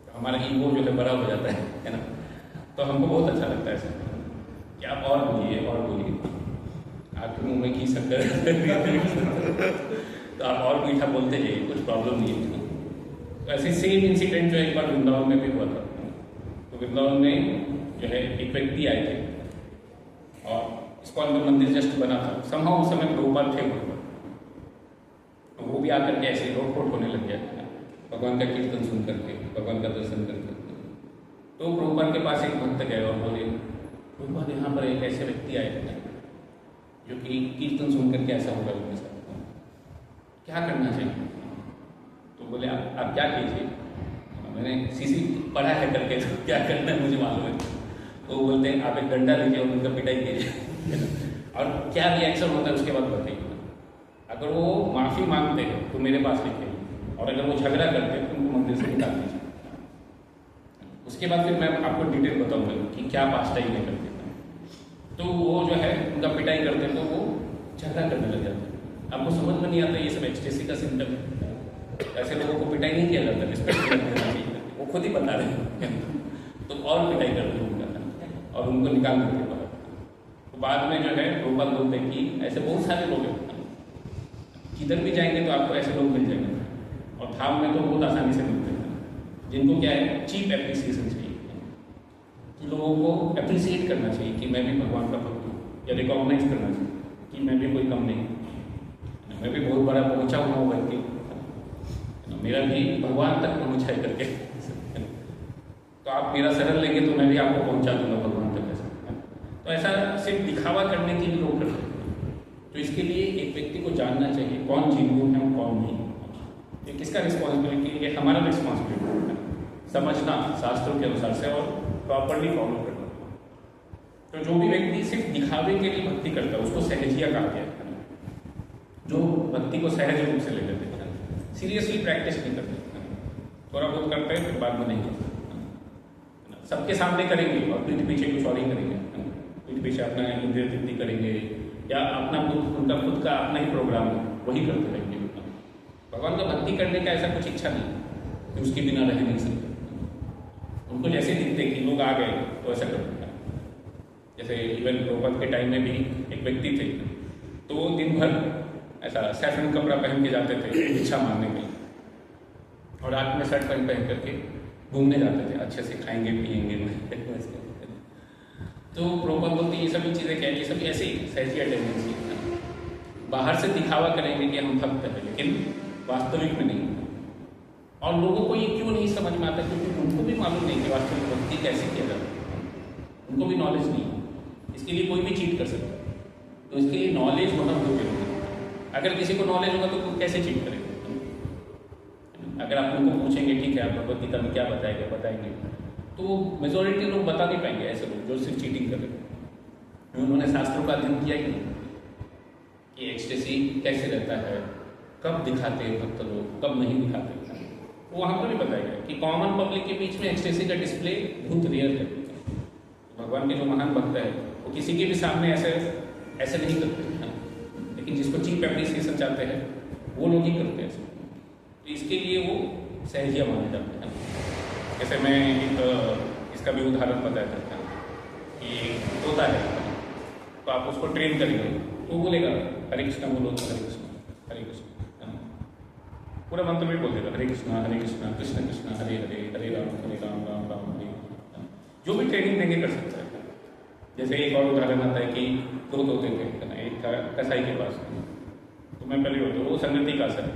तो हमारा ईगो जो है बड़ा हो जाता है ना, तो हमको बहुत अच्छा लगता है ऐसा कि आप और बोलिए और बोलिए, आपके मुंह में घी शक्कर तो आप और मीठा बोलते जाइए, कुछ प्रॉब्लम नहीं है। तो ऐसे सेम इंसिडेंट जो एक बार वृंदावन में भी हुआ था। तो वृंदावन में जो है एक व्यक्ति आए थे और इस्कॉन का मंदिर जस्ट बना था, समहाउ उस समय प्रभुपाद थे वहाँ पर, तो वो भी आकर के ऐसे रोड फोट होने लग गया भगवान का कीर्तन सुन करके, भगवान का दर्शन करके। तो प्रभुपाद के पास एक भक्त गए और बोले प्रभुपाद यहाँ पर एक ऐसे व्यक्ति आए थे जो कि कीर्तन सुन करके ऐसा होगा उनके साथ, क्या करना चाहिए। तो बोले आप क्या कीजिए, मैंने सीसी पढ़ा है करके, तो क्या करना है मुझे मालूम है। तो वो बोलते हैं आप एक डंडा लीजिए और उनका पिटाई कीजिए और क्या रिएक्शन होता है उसके बाद बताइए। अगर वो माफ़ी मांगते हैं तो मेरे पास लिखिए, और अगर वो झगड़ा करते हैं तो उनको मंदिर से निकाल दीजिए। उसके बाद फिर मैं आपको डिटेल बताऊंगा कि क्या पास टाइम में करते हैं। तो वो जो है उनका पिटाई करते हैं तो वो झगड़ा करने लग जाते हैं। आपको समझ में नहीं आता ये सब एक्सटेसी का सिम्टम है। ऐसे लोगों को पिटाई नहीं किया जाता, रिस्पेक्ट करना चाहिए, वो खुद ही बता रहे हैं तो और पिटाई करते हैं उनका और उनको निकाल देते हैं। तो बाद में जो है रूपा बोलते हैं कि ऐसे बहुत सारे लोग हैं, किधर भी जाएंगे तो आपको ऐसे लोग मिल जाएंगे, और धाम में तो बहुत आसानी से मिलते हैं, जिनको क्या है चीप एप्रिसिएशन चाहिए, कि लोगों को अप्रिसिएट करना चाहिए कि मैं भी भगवान का भक्त हूँ, या रिकॉग्नाइज करना चाहिए कि मैं भी कोई कम नहीं, मैं भी बहुत बड़ा पहुँचा हुआ हूँ व्यक्ति, मेरा भी भगवान तक पहुँच है करके। तो आप मेरा शरण लेंगे तो मैं भी आपको पहुँचा दूंगा भगवान तक ऐसा। तो ऐसा सिर्फ दिखावा करने के लिए लोग करते हैं। तो इसके लिए एक व्यक्ति को जानना चाहिए कौन जीवन है और कौन नहीं। ये किसका रिस्पॉन्सिबिलिटी, ये हमारा रिस्पॉन्सिबिलिटी है, समझना शास्त्रों के अनुसार से और प्रॉपरली फॉलो करना। तो जो भी व्यक्ति सिर्फ दिखावे के लिए भक्ति करता है उसको सहजिया कहा गया है, जो भक्ति को सहज रूप से ले लेते हैं, सीरियसली प्रैक्टिस नहीं करते, थोड़ा बहुत करते हैं फिर बाद में नहीं करते, सबके सामने करेंगे और पीठ पीछे कुछ और ही करेंगे, पीठ पीछे अपना इंद्रिय तृप्ति करेंगे या अपना उनका खुद का अपना ही प्रोग्राम वही करते रहेंगे। भगवान का भक्ति करने का ऐसा कुछ इच्छा नहीं कि उसके बिना रह नहीं सकते। उनको जैसे दिखते कि लोग आ गए तो ऐसा करते हैं। जैसे इवन प्रभुपाद के टाइम में भी एक व्यक्ति थे, तो वो दिन भर ऐसा सैफरन कपड़ा पहन के जाते थे भिक्षा मांगने के लिए, और रात में शर्ट पैंट पहन करके घूमने जाते थे, अच्छे से खाएंगे पिएंगे। तो प्रभुपाद बोलते ये सभी चीज़ें क्या है, ये सभी ऐसे ही सहजिया टेंडेंसी है, बाहर से दिखावा करेंगे कि हम भक्त हैं लेकिन वास्तविक में नहीं। और लोगों को ये क्यों नहीं समझ में आता, क्योंकि उनको भी मालूम नहीं कि वास्तविक भक्ति कैसे किया जाता है, उनको भी नॉलेज नहीं है। इसके लिए कोई भी चीट कर सकता है। तो इसके लिए नॉलेज होना बहुत जरूरी है। अगर किसी को नॉलेज होगा तो कैसे चीट करेगा? अगर आप उनको पूछेंगे ठीक है आप भगवद गीता में क्या बताएंगे, तो मेजोरिटी लोग बता नहीं पाएंगे। ऐसे लोग जो सिर्फ चीटिंग कर रहे हैं, उन्होंने शास्त्रों का अध्ययन किया ही नहीं कि एक्सटेसी कैसे रहता है, कब दिखाते हैं भक्त लोग, कब नहीं दिखाते। वो वहाँ पर भी बताएगा कि कॉमन पब्लिक के बीच में एक्सटेसी का डिस्प्ले बहुत रेयर है। भगवान के जो महान भक्त है वो किसी के भी सामने ऐसे नहीं करते हैं, लेकिन जिसको चीप एप्रिसिएशन चाहते हैं वो लोग ही करते हैं। तो इसके लिए वो सहजिया माने जाते हैं। जैसे मैं इसका भी उदाहरण बताया जाता है कि तोता है, तो आप उसको ट्रेन करेंगे तो वो बोलेगा हरे कृष्णा बोलो, तो हरे कृष्ण पूरा मंत्र भी बोल देगा हरे कृष्णा कृष्ण कृष्ण हरे हरे, हरे राम राम राम हरे। जो भी ट्रेनिंग देंगे कर सकता है। जैसे एक और उदाहरण आता है कि दो तोते थे, एक था कसाई के पास, तो मैं पहले होता वो संगति का असर,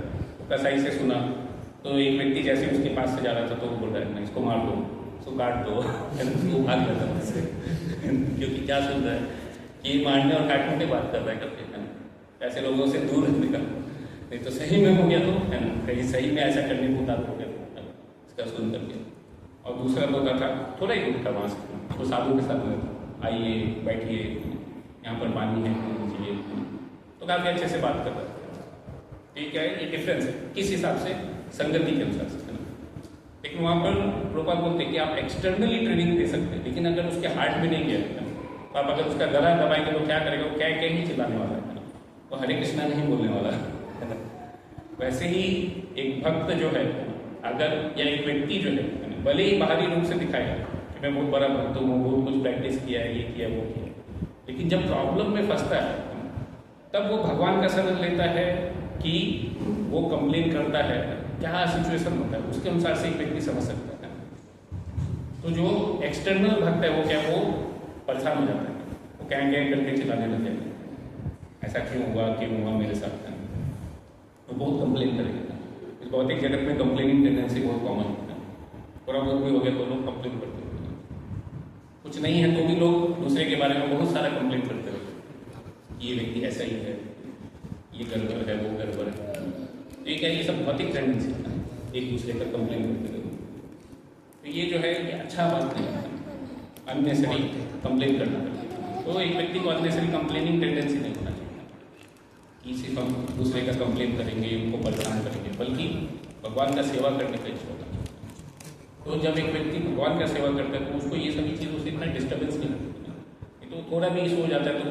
कसाई से सुना तो एक व्यक्ति जैसे उसके पास से जा रहा था तो वो बोल रहा है ना इसको मार दो, इसको काट दो, वो भाग जाता है उससे क्योंकि क्या सुन रहा है कि मारने और काटने की बात कर रहा है करके, है ना। ऐसे लोगों से दूर रहने का, नहीं तो सही में हो गया तो है ना, कहीं सही में ऐसा करने को उतार हो गया इसका सुन करके। और दूसरा तोता था थोड़ा ही दूर था वहाँ से, तो साधु के साथ में आइए बैठिए यहाँ पर पानी है लीजिए, तो काफ़ी अच्छे से बात कर रहा है। ठीक है, ये डिफरेंस है किस हिसाब से, संगति के अनुसार से, है ना। लेकिन वहाँ पर प्रोपाल बोलते हैं कि आप एक्सटर्नली ट्रेनिंग दे सकते हैं, लेकिन अगर उसके हार्ट में नहीं गया तो आप अगर उसका गला दबाएंगे तो क्या करेगा, वो क्या ही चिल्लाने वाला है ना, वो हरे कृष्णा नहीं बोलने वाला है ना। वैसे ही एक भक्त जो है अगर, या एक व्यक्ति जो है भले ही बाहरी रूप से दिखाएगा कि मैं बहुत बड़ा भक्त हूँ, बहुत कुछ प्रैक्टिस किया है, ये किया वो किया, लेकिन जब प्रॉब्लम में फंसता है तब वो भगवान का शरण लेता है कि वो कंप्लेन करता है, क्या सिचुएशन होता है उसके अनुसार से एक व्यक्ति समझ सकता है। तो जो एक्सटर्नल भक्त है वो क्या, वो परेशान हो जाता है, वो क्या करके चिल्लाने लग जाएगा, ऐसा क्यों हुआ मेरे साथ, वो बहुत कंप्लेन करेगा। इस भौतिक जगत में कंप्लेनिंग टेंडेंसी बहुत कॉमन है। थोड़ा बहुत भी हो गया तो लोग कंप्लेन करते हैं, कुछ नहीं है तो भी लोग दूसरे के बारे में बहुत सारा कंप्लेन करते हैं, ये व्यक्ति ऐसा ही है, ये गड़बड़ है, वो गड़बड़ है। तो ये क्या, ये सब भौतिक टेंडेंसी है, एक दूसरे का कंप्लेन करते हैं। तो ये जो है ये अच्छा बात नहीं है, अननेसेसरी कंप्लेन करना चाहिए। तो एक व्यक्ति को अननेसेसरी कंप्लेनिंग टेंडेंसी नहीं होना चाहिए कि सिर्फ हम दूसरे का कंप्लेन करेंगे, उनको परेशान करेंगे, बल्कि भगवान का सेवा करने का इच्छा होता है। तो जब एक व्यक्ति भगवान का सेवा करता है तो उसको ये सभी चीज़ों से इतना डिस्टर्बेंस नहीं होती। तो थोड़ा भी इशू हो जाता है तो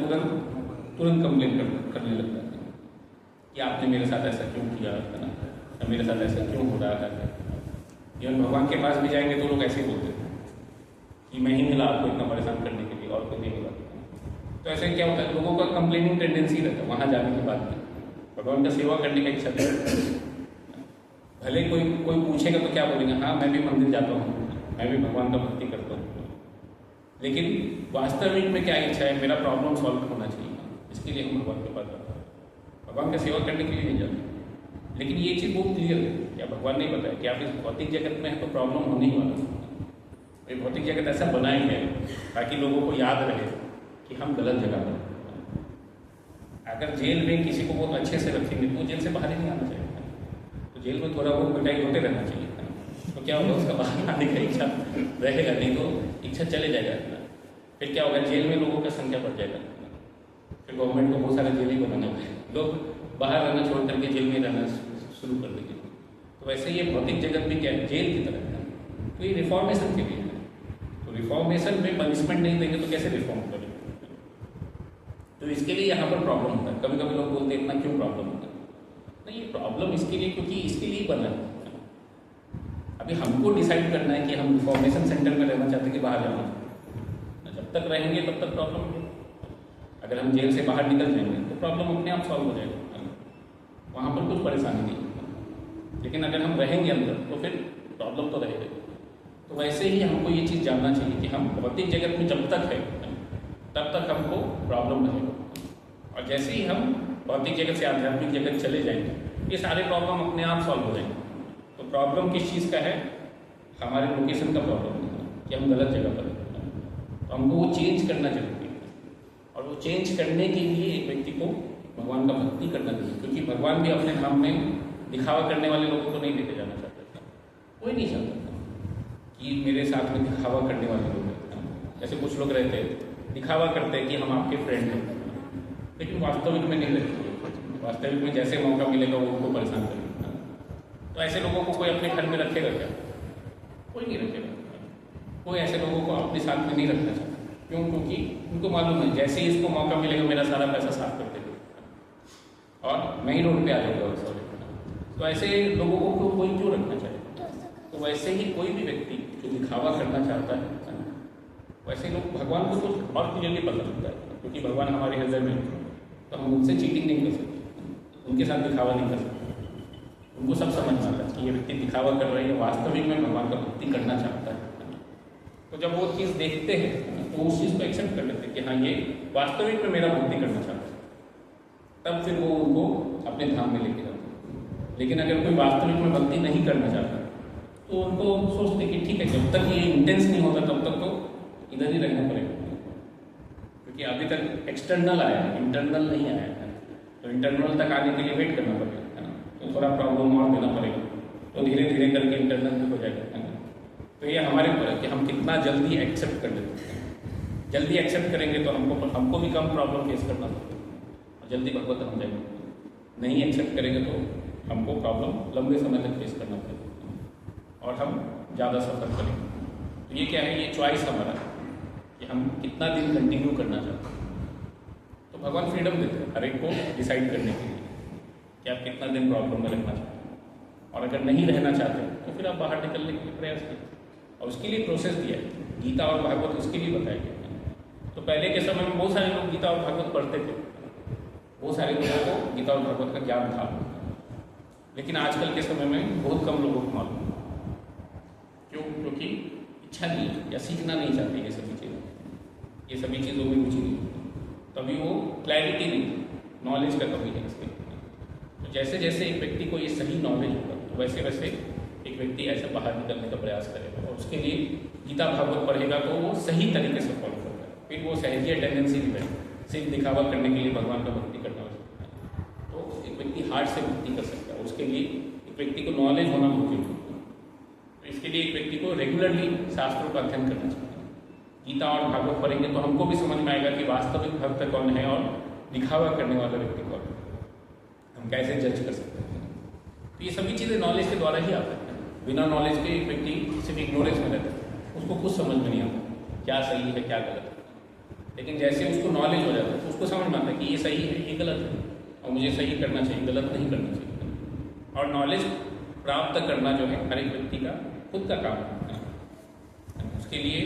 तुरंत कंप्लेन करने लगता है कि आपने मेरे साथ ऐसा क्यों किया, है ना, मेरे साथ ऐसा क्यों हो रहा है। इवन भगवान के पास भी जाएंगे तो लोग ऐसे ही बोलते हैं कि मैं ही मिला आपको इतना परेशान करने के लिए और कोई नहीं मिला। तो ऐसे क्या होता है, लोगों का कंप्लेनिंग टेंडेंसी रहता है वहाँ जाने के बाद में, भगवान का सेवा करने का इच्छा नहीं। भले कोई पूछेगा तो क्या बोलेंगे, हाँ मैं भी मंदिर जाता हूँ, मैं भी भगवान का भक्ति करता हूँ, लेकिन वास्तविक में क्या इच्छा है, मेरा प्रॉब्लम सॉल्व होना चाहिए, इसके लिए हम भगवान के पास जाते हैं। भगवान का सेवा करने के लिए नहीं जाते। लेकिन ये चीज़ बहुत क्लियर है, क्या भगवान नहीं बताया कि आप इस भौतिक जगत में है तो प्रॉब्लम होने ही वाला है। ये भौतिक जगत ऐसा बनाए गया है ताकि लोगों को याद रहे कि हम गलत जगह पर। अगर जेल में किसी को बहुत अच्छे से रखेंगे तो जेल से बाहर ही नहीं आना चाहिए, तो जेल में थोड़ा बहुत पिटाई होते रहना चाहिए, तो क्या होगा, उसका बाहर आने का इच्छा रहेगा, नहीं तो इच्छा चले जाएगा। फिर क्या होगा, जेल में लोगों का संख्या बढ़ जाएगा, फिर गवर्नमेंट को बहुत सारे जेल ही बनाना होगा, लोग बाहर रहना छोड़ करके जेल में रहना शुरू कर देंगे। तो वैसे ये भौतिक जगत भी क्या है, जेल की तरह है। तो ये रिफॉर्मेशन के लिए है, तो रिफॉर्मेशन में पनिशमेंट नहीं देंगे तो कैसे रिफॉर्म करेंगे। तो इसके लिए यहाँ पर प्रॉब्लम होता है। कभी कभी लोग बोलते हैं इतना क्यों प्रॉब्लम होता है, नहीं ये प्रॉब्लम इसके लिए क्योंकि इसके लिए बना है। अभी हमको डिसाइड करना है कि हम रिफॉर्मेशन सेंटर में रहना चाहते हैं कि बाहर जाना चाहते हैं। जब तक रहेंगे तब तक प्रॉब्लम है। अगर हम जेल से बाहर निकल जाएंगे तो प्रॉब्लम अपने आप सॉल्व हो जाएगा, वहाँ पर कुछ परेशानी नहीं। लेकिन अगर हम रहेंगे अंदर तो फिर प्रॉब्लम तो रहेगी। तो वैसे ही हमको ये चीज़ जानना चाहिए कि हम भौतिक जगत में जब तक है तब तक हमको प्रॉब्लम रहेगा, और जैसे ही हम भौतिक जगत से आध्यात्मिक जगत चले जाएंगे ये सारे प्रॉब्लम अपने आप सॉल्व हो जाएंगे। तो प्रॉब्लम किस चीज़ का है, हमारे लोकेशन का प्रॉब्लम है कि हम गलत जगह पर हैं। तो हमको वो चेंज करना जरूरी है तो चेंज करने के लिए एक व्यक्ति को भगवान का भक्ति करना चाहिए, क्योंकि भगवान भी अपने धाम में दिखावा करने वाले लोगों को नहीं लेके जाना चाहता था। कोई नहीं चाहता था कि मेरे साथ में दिखावा करने वाले लोग हैं। जैसे कुछ लोग रहते हैं दिखावा करते हैं कि हम आपके फ्रेंड हैं, लेकिन वास्तविक में नहीं रहते। वास्तविक में जैसे मौका मिलेगा वो उनको परेशान करेगा। तो ऐसे लोगों को कोई अपने घर में रखेगा क्या? कोई नहीं रखेगा। कोई ऐसे लोगों को अपने साथ में नहीं रखना चाहता। क्यों? क्योंकि उनको मालूम है जैसे ही इसको मौका मिलेगा मेरा सारा पैसा साफ कर देगा और मैं ही रोड पे आ जाऊँगा उस वाले। तो ऐसे लोगों को कोई क्यों रखना चाहेगा? तो वैसे ही कोई भी व्यक्ति जो दिखावा करना चाहता है वैसे लोग भगवान को कुछ और क्लियरली पता लगता है, क्योंकि भगवान हमारे हृदय में, तो हम उनसे चीटिंग नहीं कर सकते, उनके साथ दिखावा नहीं कर सकते। उनको सब समझ में आता है कि ये व्यक्ति दिखावा कर रहा है, वास्तविक में भगवान का भक्ति करना चाहता है। तो जब वो चीज़ देखते हैं तो उस चीज़ को एक्सेप्ट कर लेते हैं कि हाँ ये वास्तविक में मेरा भक्ति करना चाहता है, तब फिर वो उनको अपने धाम में लेके जाते हैं। लेकिन अगर कोई वास्तविक में भक्ति नहीं करना चाहता तो उनको सोचते कि ठीक है, जब तक ये इंटेंस नहीं होता तब तक तो इधर ही रहना पड़ेगा, क्योंकि अभी तक एक्सटर्नल आया है, इंटरनल नहीं आया है। तो इंटरनल तक आने के लिए वेट करना पड़ेगा, है ना। तो थोड़ा प्रॉब्लम और देना पड़ेगा, तो धीरे धीरे करके इंटरनल भी हो जाएगा, है ना। तो ये हमारे ऊपर है कि हम कितना जल्दी एक्सेप्ट कर लेते हैं। जल्दी एक्सेप्ट करेंगे तो हमको भी कम प्रॉब्लम फेस करना पड़ेगा और जल्दी भगवत हम जाएंगे। नहीं एक्सेप्ट करेंगे तो हमको प्रॉब्लम लंबे समय तक फेस करना पड़ेगा और हम ज़्यादा सफ़र करेंगे। तो ये क्या है? ये चॉइस हमारा है कि हम कितना दिन कंटिन्यू करना चाहते हैं। तो भगवान फ्रीडम देते हैं हर एक को डिसाइड करने के लिए कि आप कितना दिन प्रॉब्लम में रहना चाहते हैं, और अगर नहीं रहना चाहते तो फिर आप बाहर निकलने के लिए प्रयास कीजिए। और उसके लिए प्रोसेस दिया है, गीता और भागवत उसके लिए बताया गया। तो पहले के समय में बहुत सारे लोग गीता और भागवत पढ़ते थे, बहुत सारे लोगों को गीता और भागवत का ज्ञान था, लेकिन आजकल के समय में बहुत कम लोगों को मालूम। क्यों? क्योंकि इच्छा नहीं है या सीखना नहीं चाहते ये सभी चीज़ें, ये सभी चीज़ों में रुचि नहीं, तभी वो क्लैरिटी नहीं, नॉलेज का कमी है इसके। तो जैसे जैसे एक व्यक्ति को ये सही नॉलेज होगा तो वैसे वैसे एक व्यक्ति ऐसे बाहर निकलने का प्रयास करेगा, और उसके लिए गीता भागवत पढ़ेगा तो वो सही तरीके से फॉलो करेगा। फिर वो सहजीय टेंडेंसी भी है, सिर्फ दिखावा करने के लिए भगवान का भक्ति करना हो सकता है। तो एक व्यक्ति हार्ट से भक्ति कर सकता है, उसके लिए एक व्यक्ति को नॉलेज होना बहुत जरूरी है। तो इसके लिए एक व्यक्ति को रेगुलरली शास्त्रों का अध्ययन करना चाहिए। गीता और भागवत पढ़ेंगे तो हमको भी समझ में आएगा कि वास्तविक भक्त कौन है और दिखावा करने वाला व्यक्ति कौन है, हम कैसे जज कर सकते हैं। तो ये सभी चीज़ें नॉलेज के द्वारा ही आता है। बिना नॉलेज के एक व्यक्ति सिर्फ इग्नोरेंस में रहता है, उसको कुछ समझ में नहीं आता क्या सही है क्या गलत है। लेकिन जैसे उसको नॉलेज हो जाता है तो उसको समझ में आता है कि ये सही है ये गलत है, और मुझे सही करना चाहिए, गलत नहीं करना चाहिए। और नॉलेज प्राप्त करना जो है हर एक व्यक्ति का खुद का काम है। उसके लिए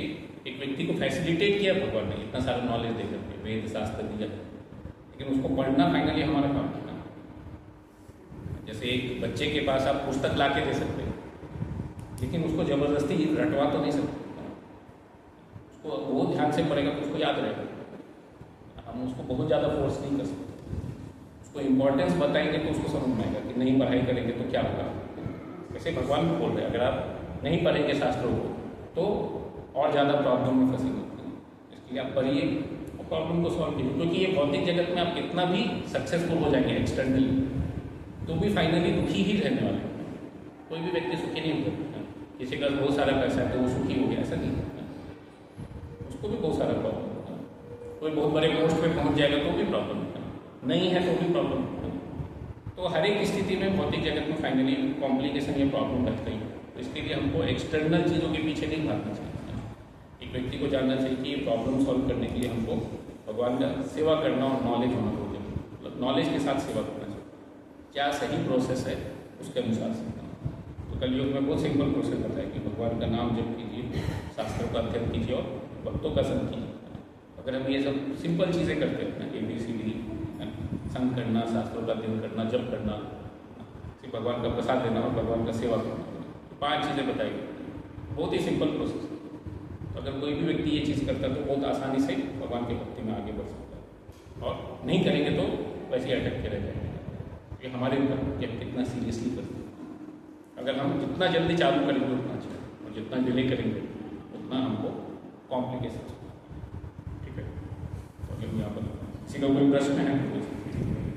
एक व्यक्ति को फैसिलिटेट किया भगवान ने इतना सारा नॉलेज दे करके, वेद शास्त्र दिया, लेकिन उसको पढ़ना फाइनली हमारा काम है। जैसे एक बच्चे के पास आप पुस्तक ला के दे सकते हैं, लेकिन उसको ज़बरदस्ती रटवा तो नहीं सकते। उसको वो ध्यान से पढ़ेगा तो उसको याद रहेगा। हम उसको बहुत ज़्यादा फोर्स नहीं कर सकते। उसको इम्पोर्टेंस बताएंगे तो उसको समझ में आएगा कि नहीं पढ़ाई करेंगे तो क्या होगा। वैसे भगवान भी बोल रहे हैं अगर आप नहीं पढ़ेंगे शास्त्रों को तो और ज़्यादा प्रॉब्लम में फंसेंगे। इसलिए आप पढ़िए और प्रॉब्लम को सॉल्व कीजिए, क्योंकि ये भौतिक जगत में आप कितना भी सक्सेसफुल हो जाएंगे एक्सटर्नली तो भी फाइनली दुखी ही रहने वाले हैं। कोई भी व्यक्ति सुखी नहीं हो सकता। किसी का बहुत सारा पैसा है तो वो सुखी हो गया, ऐसा नहीं है। उसको भी बहुत सारा प्रॉब्लम है। कोई बहुत बड़े पोस्ट पे पहुंच जाएगा तो भी प्रॉब्लम है, नहीं है तो भी प्रॉब्लम है। तो हर एक स्थिति में भौतिक जगत में फाइनली कॉम्प्लिकेशन या प्रॉब्लम रहता ही है। तो इसके लिए हमको एक्सटर्नल चीज़ों के पीछे नहीं भागना चाहिए। एक व्यक्ति को जानना चाहिए कि ये प्रॉब्लम सॉल्व करने के लिए हमको भगवान का सेवा करना और नॉलेज होना बहुत जरूरी, मतलब नॉलेज के साथ सेवा करना चाहिए। क्या सही प्रोसेस है उसके अनुसार से। तो कलयुग में बहुत सिंपल प्रोसेस बताया कि भगवान का नाम जप कीजिए, शास्त्रों का अध्ययन कीजिए और भक्तों का संग कीजिए। अगर हम ये सब सिंपल चीज़ें करते हैं ना, ABCD, संग करना, शास्त्रों का अध्ययन करना, जप करना, सिर्फ भगवान का प्रसाद देना और भगवान का सेवा करना, तो 5 चीज़ें बताई गई। बहुत ही सिंपल प्रोसेस है। तो अगर कोई भी व्यक्ति ये चीज़ करता है तो बहुत आसानी से भगवान की भक्ति में आगे बढ़ सकता है, और नहीं करेंगे तो वैसे ही अटक के रह जाएंगे। ये हमारे ऊपर कि हम कितना सीरियसली करते हैं। अगर हम जितना जल्दी चालू करेंगे उतना अच्छा, और जितना डिले करेंगे उतना हमको कॉम्प्लिकेशन। ठीक है, तो अभी हम यहाँ पर किसी का कोई प्रश्न है तो